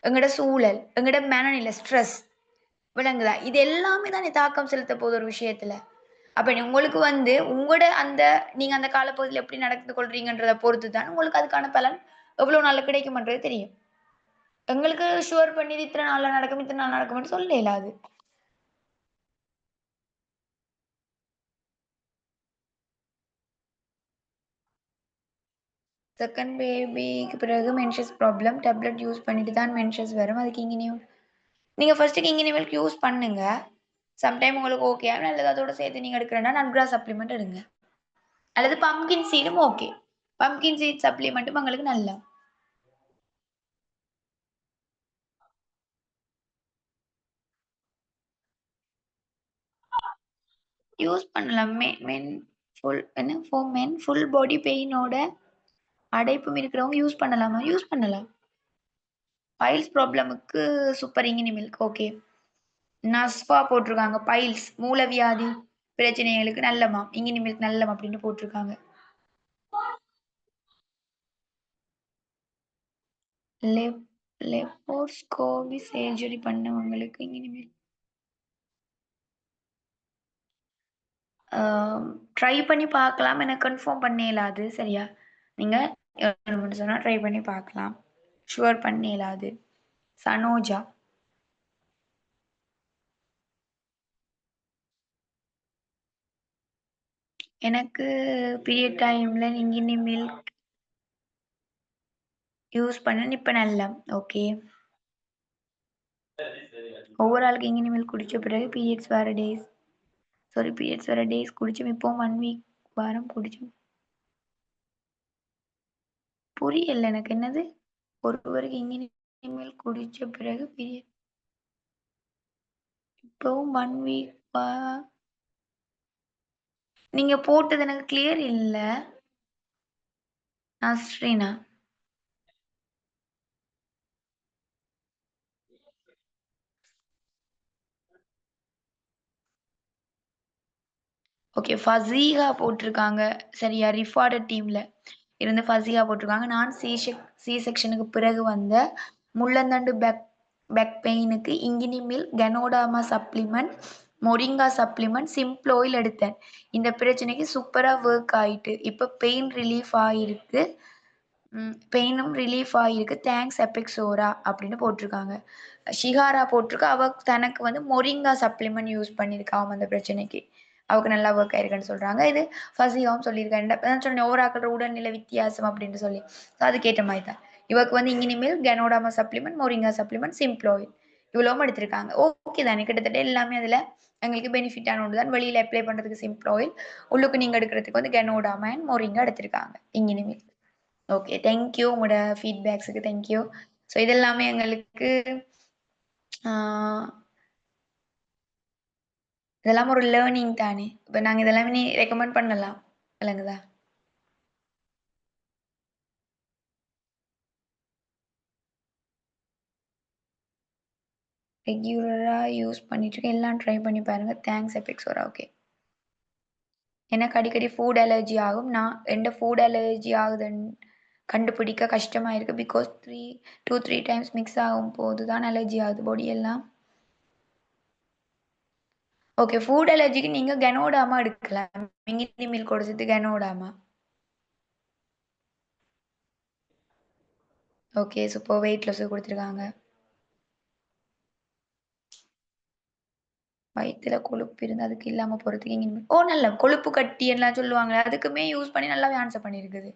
எங்கட சூழல், எங்கட மனநிலை, ஸ்ட்ரெஸ் விளங்குதா? இது எல்லாமே தானே தாக்கம் செலுத்த போகுது ஒரு விஷயத்துல. அப்ப உங்களுக்கு வந்து உங்களோட அந்த நீங்க அந்த காலப்பகுதியில எப்படி நடந்து கொள்றீங்கன்றத பொறுத்து தான் உங்களுக்கு அதுக்கான பலன் எவ்வளவு நாள்ல கிடைக்கும்ன்றது தெரியும். எங்களுக்கு ஷுவர் பண்ணி இது இத்தன நாள்ல நடக்கும், இத்தன நாள் நடக்கும்னு சொல்ல இயலாது. செகண்ட் பேபிக்கு பிறகு மென்சஸ் ப்ராப்ளம் டேப்லெட் யூஸ் பண்ணிட்டு தான் மென்சஸ் வரும். அதுக்கு இங்கினியும் நீங்க ஃபர்ஸ்ட்டு கிங்கினி மில்க் யூஸ் பண்ணுங்க. சம்டைம் உங்களுக்கு ஓகே அல்லது அதோட சேர்த்து நீங்க எடுக்கிறேன்னா நன்கா சப்ளிமெண்ட் எடுங்க. அல்லது பம்கின் சீடும் ஓகே. பம்கின் சீட் சப்ளிமெண்ட்டும் உங்களுக்கு நல்லா. யூஸ் பண்ணலாம். மென் ஃபுல் என்ன ஃபார் மென் ஃபுல் பாடி பெயினோட அடைப்பும் இருக்கிறவங்க யூஸ் பண்ணலாமா? யூஸ் பண்ணலாம். பைல்ஸ் ப்ராப்ளமுக்கு சூப்பர் இங்கினி மில்க் ஓகே. நஸ்பா போட்டிருக்காங்க. பைல்ஸ் மூலவியாதி பிரச்சனைகளுக்கு நல்லமாம். இங்கினி மில்க் நல்லம் அப்படின்னு போட்டிருக்காங்க. லெப் லெப்போஸ்கோபி சர்ஜரி பண்ணவங்களுக்கு இங்கினி மில்க் ட்ரை பண்ணி பார்க்கலாம். எனக்கு கன்ஃபார்ம் பண்ண இயலாது. சரியா? நீங்க சொன்னா ட்ரை பண்ணி பார்க்கலாம். ஷுவர் பண்ண இயலாது. சனோஜா. எனக்கு பீரியட் டைம்ல இங்கினி மில்க் யூஸ் பண்ணேன். இப்ப நல்லா. ஓகே. ஒவ்வொரு ஆளுக்கு இங்கினி மில்க் குடிச்ச பிறகு பீரியட்ஸ் வர டேஸ் பீரியட்ஸ் வர டேஸ் குடிச்சோம். இப்போ 1 வீக் வாரம் குடிச்சோம். புரியல எனக்கு என்னது? ஒருவருக்கு இங்கினி மில்க் குடிச்ச பிறகு பீரியட் இப்பவும் 1 வீக் நீங்க போட்டது எனக்கு கிளியர் இல்ல. நஸ்ரினா. ஓகே. ஃபஸீஹா போட்டிருக்காங்க. சரியா? ரிஃபாட டீம்ல இருந்து ஃபஸீஹா போட்டிருக்காங்க. நான் சி செக்ஷனுக்கு பிறகு வந்த முள்ளந்தண்டு பேக் பெயினுக்கு இங்கினி மில்க், கனோடாமா சப்ளிமெண்ட், மொரிங்கா சப்ளிமெண்ட், சிம்ப்ளோயில் எடுத்தேன். இந்த பிரச்சனைக்கு சூப்பரா ஒர்க் ஆயிட்டு. இப்ப பெயின் ரிலீஃப் ஆயிருக்கு. பெயினும் ரிலீஃப் ஆயிருக்கு. தேங்க்ஸ் எபெக்ஸோரா அப்படின்னு போட்டிருக்காங்க. ஷிஹாரா போட்டிருக்கா. அவ தனக்கு வந்து மொரிங்கா சப்ளிமெண்ட் யூஸ் பண்ணியிருக்காம் அந்த பிரச்சனைக்கு. அவக்கு நல்லா ஒர்க் ஆயிருக்குன்னு சொல்றாங்க. இது ஃபஸியாவும் சொல்லியிருக்கா. அதான் சொன்னேன் ஓவராக்களோட உடல்நிலை வித்தியாசம் அப்படின்னு சொல்லி. அதுக்கேற்ற மாதிரி தான். இவக்கு வந்து இங்கினிமேல் கனோடாமா சப்ளிமெண்ட், மொரிங்கா சப்ளிமெண்ட், சிம்ப்ளோயில். இவ்வளவும் எடுத்திருக்காங்க. ஓகே தானே கிட்டத்தட்ட எல்லாமே அதுல எங்களுக்கு பெனிஃபிட்டான ஒன்று தான். வெளியில அப்ளை பண்றதுக்கு சிம்ப்ள் ஆயில். உள்ளுக்கு நீங்க எடுக்கிறதுக்கு வந்து கனோடாமா அண்ட் மோரிங்கா எடுத்திருக்காங்க. இங்கினிமே. ஓகே. Thank you. உங்களோட ஃபீட்பேக்ஸ்க்கு தேங்க் யூ. ஸோ இதெல்லாமே எங்களுக்கு ஆ இதெல்லாம் ஒரு லேர்னிங் தானே. இப்ப நாங்க இதெல்லாமே ரெக்கமெண்ட் பண்ணலாம். விளங்குதா? ரெகுலரா யூஸ் பண்ணிட்டுருக்கேன். எல்லாம் ட்ரை பண்ணி பாருங்க. தேங்க்ஸ் எபிக்ஸோரா. ஓகே. எனக்கு அடிக்கடி ஃபுட் அலர்ஜி ஆகும். நான் எந்த ஃபுட் அலர்ஜி ஆகுதுன்னு கண்டுபிடிக்க கஷ்டமா இருக்கு. பிகாஸ் 2, 3 டைம்ஸ் மிக்ஸ் ஆகும்போது தான் அலர்ஜி ஆகுது பாடி எல்லாம். ஓகே. ஃபுட் அலர்ஜிக்கு நீங்க கனோடாமா எடுக்கலாம். மிங்கினி மில்கோட சேர்த்து கனோடாமா. ஓகே. சூப்பர். வெயிட் லாஸ்க்கு குடுத்துருக்காங்க. வயித்துல கொழுப்பு இருந்தா அதுக்கு இல்லாம போறதுக்கு ஓ! நல்ல கொழுப்பு கட்டி எல்லாம் சொல்லுவாங்களே, அதுக்குமே யூஸ் பண்ணி நல்லாவே ஆன்சர் பண்ணியிருக்குது.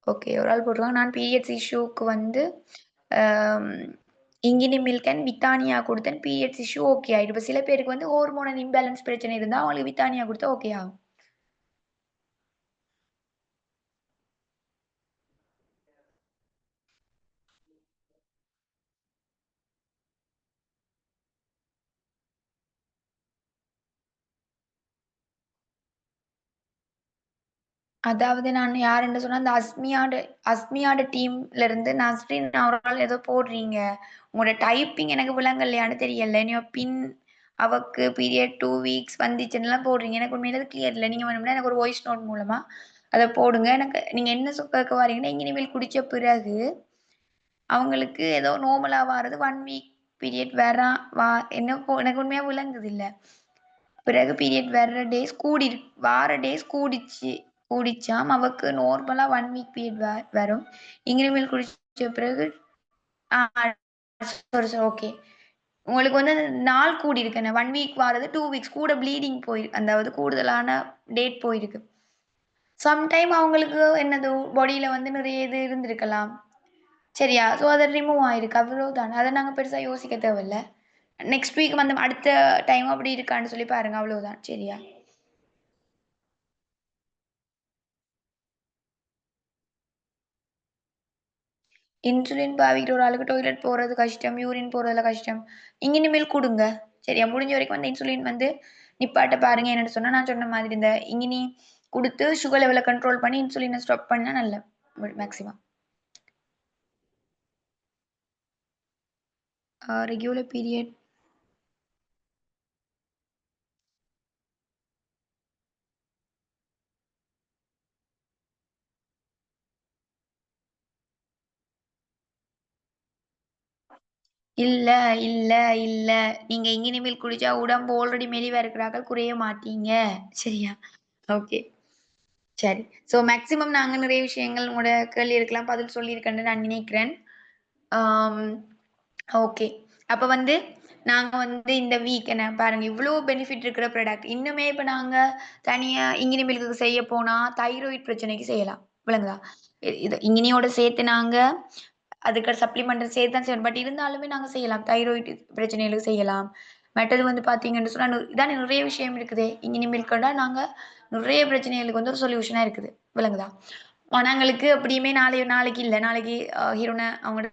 ஓகே. ஒரு ஆள் போட்டுருக்காங்க. நான் பீரியட்ஸ் இஷ்யூக்கு வந்து அம் இங்கினி மில்க் அண்ட் வித்தானியா குடுத்தேன். பீரியட்ஸ் இஷ்யூ ஓகே ஆயிடும். இப்ப சில பேருக்கு வந்து ஹார்மோனல் இம்பேலன்ஸ் பிரச்சனை இருந்தா, அவங்களுக்கு வித்தானியா குடுத்தா ஓகே ஆகும். அதாவது நான் யாருன்னு சொன்னா, அந்த அஸ்மியாட டீம்ல இருந்து நஸ்ரின் ஒரு ஆள் ஏதோ போடுறீங்க. உங்களோட டைப்பிங் எனக்கு விளங்கலையான்னு தெரியல. நீங்க அவக்கு பீரியட் 2 வீக்ஸ் வந்துச்சுன்னுலாம் போடுறீங்க. எனக்கு உண்மையிலே அது கிளியர் இல்ல. நீங்க வேணும்னா எனக்கு ஒரு வாய்ஸ் நோட் மூலமா அத போடுங்க. எனக்கு நீங்க என்ன கேட்க வாரீங்கன்னா, இங்கினிமேல் குடிச்ச பிறகு அவங்களுக்கு ஏதோ நார்மலா வாரது 1 வீக் பீரியட் வரா வா என்ன எனக்கு உண்மையா விளங்குது இல்ல. பிறகு பீரியட் வர்ற டேஸ் வார டேஸ் கூடிச்சாம். அவக்கு நார்மலா 1 வீக் பீரியட் வரும். இங்கினிமேல் குடிச்ச பிறகு ஆ சாரி, சாரி. ஓகே. உங்களுக்கு வந்து அந்த நாள் கூடியிருக்கு என்ன 1 வீக் வாரது 2 வீக்ஸ் கூட ப்ளீடிங் அதாவது கூடுதலான டேட் போயிருக்கு. சம்டைம் அவங்களுக்கு என்னது பாடியில வந்து நிறைய இது இருந்திருக்கலாம். சரியா? ஸோ அது ரிமூவ் ஆயிருக்கு. அவ்வளவுதான். அத நாங்க பெருசா யோசிக்க தேவையில்ல. நெக்ஸ்ட் வீக் வந்து அடுத்த டைம் அப்படி இருக்கான்னு சொல்லி பாருங்க. அவ்வளவுதான். சரியா? இன்சுலின் பாவிக்கிற ஒரு ஆளுக்கு டாய்லெட் போறது கஷ்டம், யூரின் போறதுல கஷ்டம். இங்கினிமேல் குடுங்க. சரியா? முடிஞ்ச வரைக்கும் அந்த இன்சுலின் வந்து நிப்பாட்ட பாருங்க. என்னன்னு சொன்னா, நான் சொன்ன மாதிரி இந்த இங்கினி குடுத்து சுகர் லெவல கண்ட்ரோல் பண்ணி இன்சுலின ஸ்டாப் பண்ணா நல்ல மேக்ஸிமம். ரெகுலர் பீரியட் இல்ல, இல்ல, இல்ல. நீங்க இங்கினிமேல் குடிச்சா உடம்பு ஆல்ரெடி மெலிவா இருக்கிறார்கள் குறைய மாட்டீங்க. சரியா? ஓகே. சரி. ஸோ மேக்ஸிமம் நாங்க நிறைய விஷயங்கள் உங்களோட கேள்விகளுக்கெல்லாம் பதில் சொல்லியிருக்கேன்னு நான் நினைக்கிறேன். ஆம். ஓகே. அப்ப வந்து நாங்க வந்து இந்த வீக் என்ன பாருங்க இவ்ளோ பெனிஃபிட் இருக்கிற ப்ராடக்ட். இன்னுமே இப்ப நாங்க தனியா இங்கினி மில்க்குக்கு செய்ய போனா, தைராய்ட் பிரச்சனைக்கு செய்யலாம். விளங்குதா? இது இங்கினியோட சேர்த்து நாங்க அதுக்கு சப்ளிமெண்ட் சேர்த்து தான் செய்யணும். பட் இருந்தாலுமே நாங்க செய்யலாம். தைராய்டு பிரச்சனைகளுக்கு செய்யலாம். மற்றது வந்து பார்த்தீங்கன்னு சொன்னா, இதான நிறைய விஷயம் இருக்குதே. இங்கினி மில்க்னா நாங்க நிறைய பிரச்சனைகளுக்கு வந்து ஒரு சொல்யூஷனா இருக்குது. விளங்குதா? ஆனாங்களுக்கு அப்படியுமே நாளைக்கு இல்ல. நாளைக்கு ஹீரோன அவங்களோட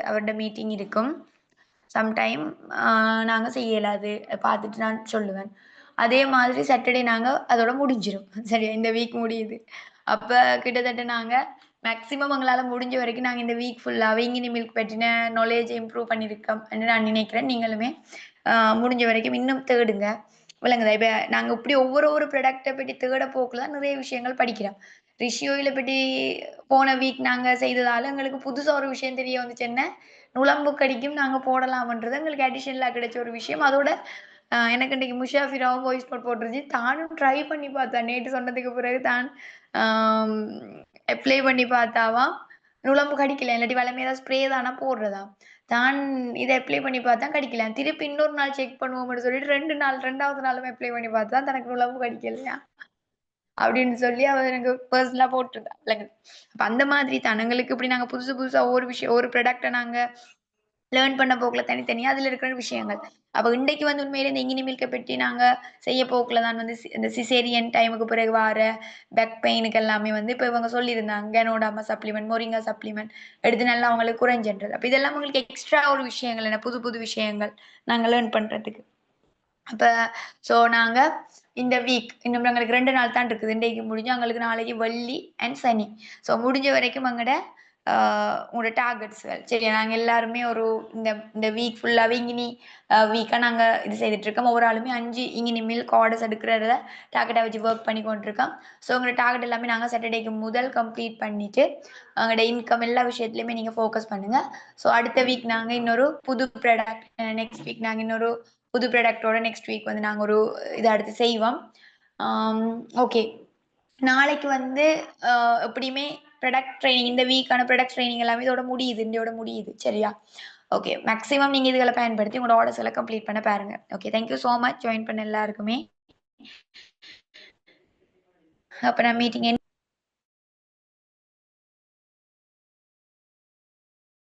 அவரோட மீட்டிங் இருக்கும். சம்டைம் அ நாங்க செய்ய இயலாது. பார்த்துட்டு நான் சொல்லுவேன். அதே மாதிரி சாட்டர்டே நாங்க அதோட முடிஞ்சிரும். சரியா? இந்த வீக் முடியுது. அப்ப கிட்டத்தட்ட நாங்க மேக்ஸிமம் எங்களால முடிஞ்ச வரைக்கும் நாங்க இந்த வீக் ஃபுல்லாவே இங்கினி மில்க் பற்றின நாலேட்ஜ் இம்ப்ரூவ் பண்ணியிருக்கோம் என்று நான் நினைக்கிறேன். நீங்களுமே அ முடிஞ்ச வரைக்கும் இன்னும் தேடுங்க. விளங்குதா? இப்ப நாங்க இப்படி ஒவ்வொரு ப்ராடக்ட்ட பத்தி தேட போக்குல தான் நிறைய விஷயங்கள் படிக்கிறோம். ரிஷி ஆயில பத்தி போன வீக் நாங்க செய்ததால எங்களுக்கு புதுசா ஒரு விஷயம் தெரிய வந்துச்சு என்ன, நுளம்பு கடிக்கும் நாங்க போடலாம்ன்றது எங்களுக்கு அடிஷனலா கிடைச்ச ஒரு விஷயம். அதோட எனக்கு இன்னைக்கு முஷாஃபிராவும் வாய்ஸ் நோட் போட்டுருச்சு. தானும் ட்ரை பண்ணி பார்த்தேன். நேத்து சொன்னதுக்கு பிறகு தான் ஆம் அப்ளை பண்ணி பார்த்தாவாம். நுளம்பு கடிக்கல. இல்லாட்டி வளமையா ஏதாவது ஸ்ப்ரே தானா போடுறதா. தான் இத அப்ளை பண்ணி பார்த்தா கடிக்கல. திருப்பி இன்னொரு நாள் செக் பண்ணுவோம்னு சொல்லிட்டு 2 நாள் 2வது நாளும் அப்ளை பண்ணி பார்த்தா தனக்கு நுளம்பு கடிக்கலையாம். அப்படின்னு சொல்லி அவ எனக்கு பெர்சனலா போட்டிருந்தா. அப்ப அந்த மாதிரி தனங்களுக்கு இப்படி நாங்க புதுசு புதுசா ஒவ்வொரு விஷயம் ஒரு ப்ராடக்ட்ட நாங்க லேர்ன் பண்ண போக்குல தனித்தனியா அதுல இருக்கிற விஷயங்கள். அப்ப இன்றைக்கு வந்து உண்மையிலே இந்த இங்கினி மில்க்க பற்றி நாங்க செய்ய போக்குல தான் வந்து இந்த சிசேரியன் டைமுக்கு பிறகு வார பேக் பெயினுக்கு எல்லாமே வந்து இப்ப இவங்க சொல்லியிருந்தாங்க. கனோடாமா சப்ளிமெண்ட், மொரிங்கா சப்ளிமெண்ட் எடுத்து நல்லா அவங்களுக்கு குறைஞ்சன்றது. அப்ப இதெல்லாம் உங்களுக்கு எக்ஸ்ட்ரா ஒரு விஷயங்கள் என்ன புது புது விஷயங்கள் நாங்க லேர்ன் பண்றதுக்கு. அப்ப சோ நாங்க இந்த வீக் இன்னும் எங்களுக்கு 2 நாள் தான் இருக்குது. இன்றைக்கு முடிஞ்சு எங்களுக்கு நாளைக்கு வெள்ளி அண்ட் சனி. சோ முடிஞ்ச வரைக்கும் எங்கட உங்களோட டார்கெட்ஸ்கள் சரியா? நாங்க எல்லாருமே ஒரு இந்த இந்த வீக் ஃபுல்லாவே இங்கினி வீக்கா நாங்க இது செய்துட்டு இருக்கோம். ஒவ்வொரு ஆளுமே 5 இங்கினி மில்க் ஆர்டர்ஸ் எடுக்கிறத டார்கெட்டா வச்சு ஒர்க் பண்ணி கொண்டிருக்கோம். ஸோ உங்களோட டார்கெட் எல்லாமே நாங்க சாட்டர்டேக்கு முதல் கம்ப்ளீட் பண்ணிட்டு, எங்களோட இன்கம் எல்லா விஷயத்துலயுமே நீங்க ஃபோக்கஸ் பண்ணுங்க. ஸோ அடுத்த வீக் நாங்க இன்னொரு புது ப்ராடக்ட் நெக்ஸ்ட் வீக் நாங்க இன்னொரு புது ப்ராடக்ட்டோட நெக்ஸ்ட் வீக் வந்து நாங்க ஒரு இத அடுத்து செய்வோம். ஓகே. நாளைக்கு வந்து எப்படியுமே ப்ராடக்ட் ட்ரெய்னிங் இந்த வீக்கான ப்ராடக்ட் ட்ரெய்னிங் எல்லாமே இதோட முடியுது. இன்னையோட முடியுது. சரியா? ஓகே. மேக்ஸிமம் நீங்க இதுகள பயன்படுத்தி உங்களோட ஆர்டர்ஸ் எல்லாம் கம்ப்ளீட் பண்ண பாருங்க. Okay. Thank you so much join பண்ண எல்லாருக்குமே. அப்ப நான் மீட்டிங்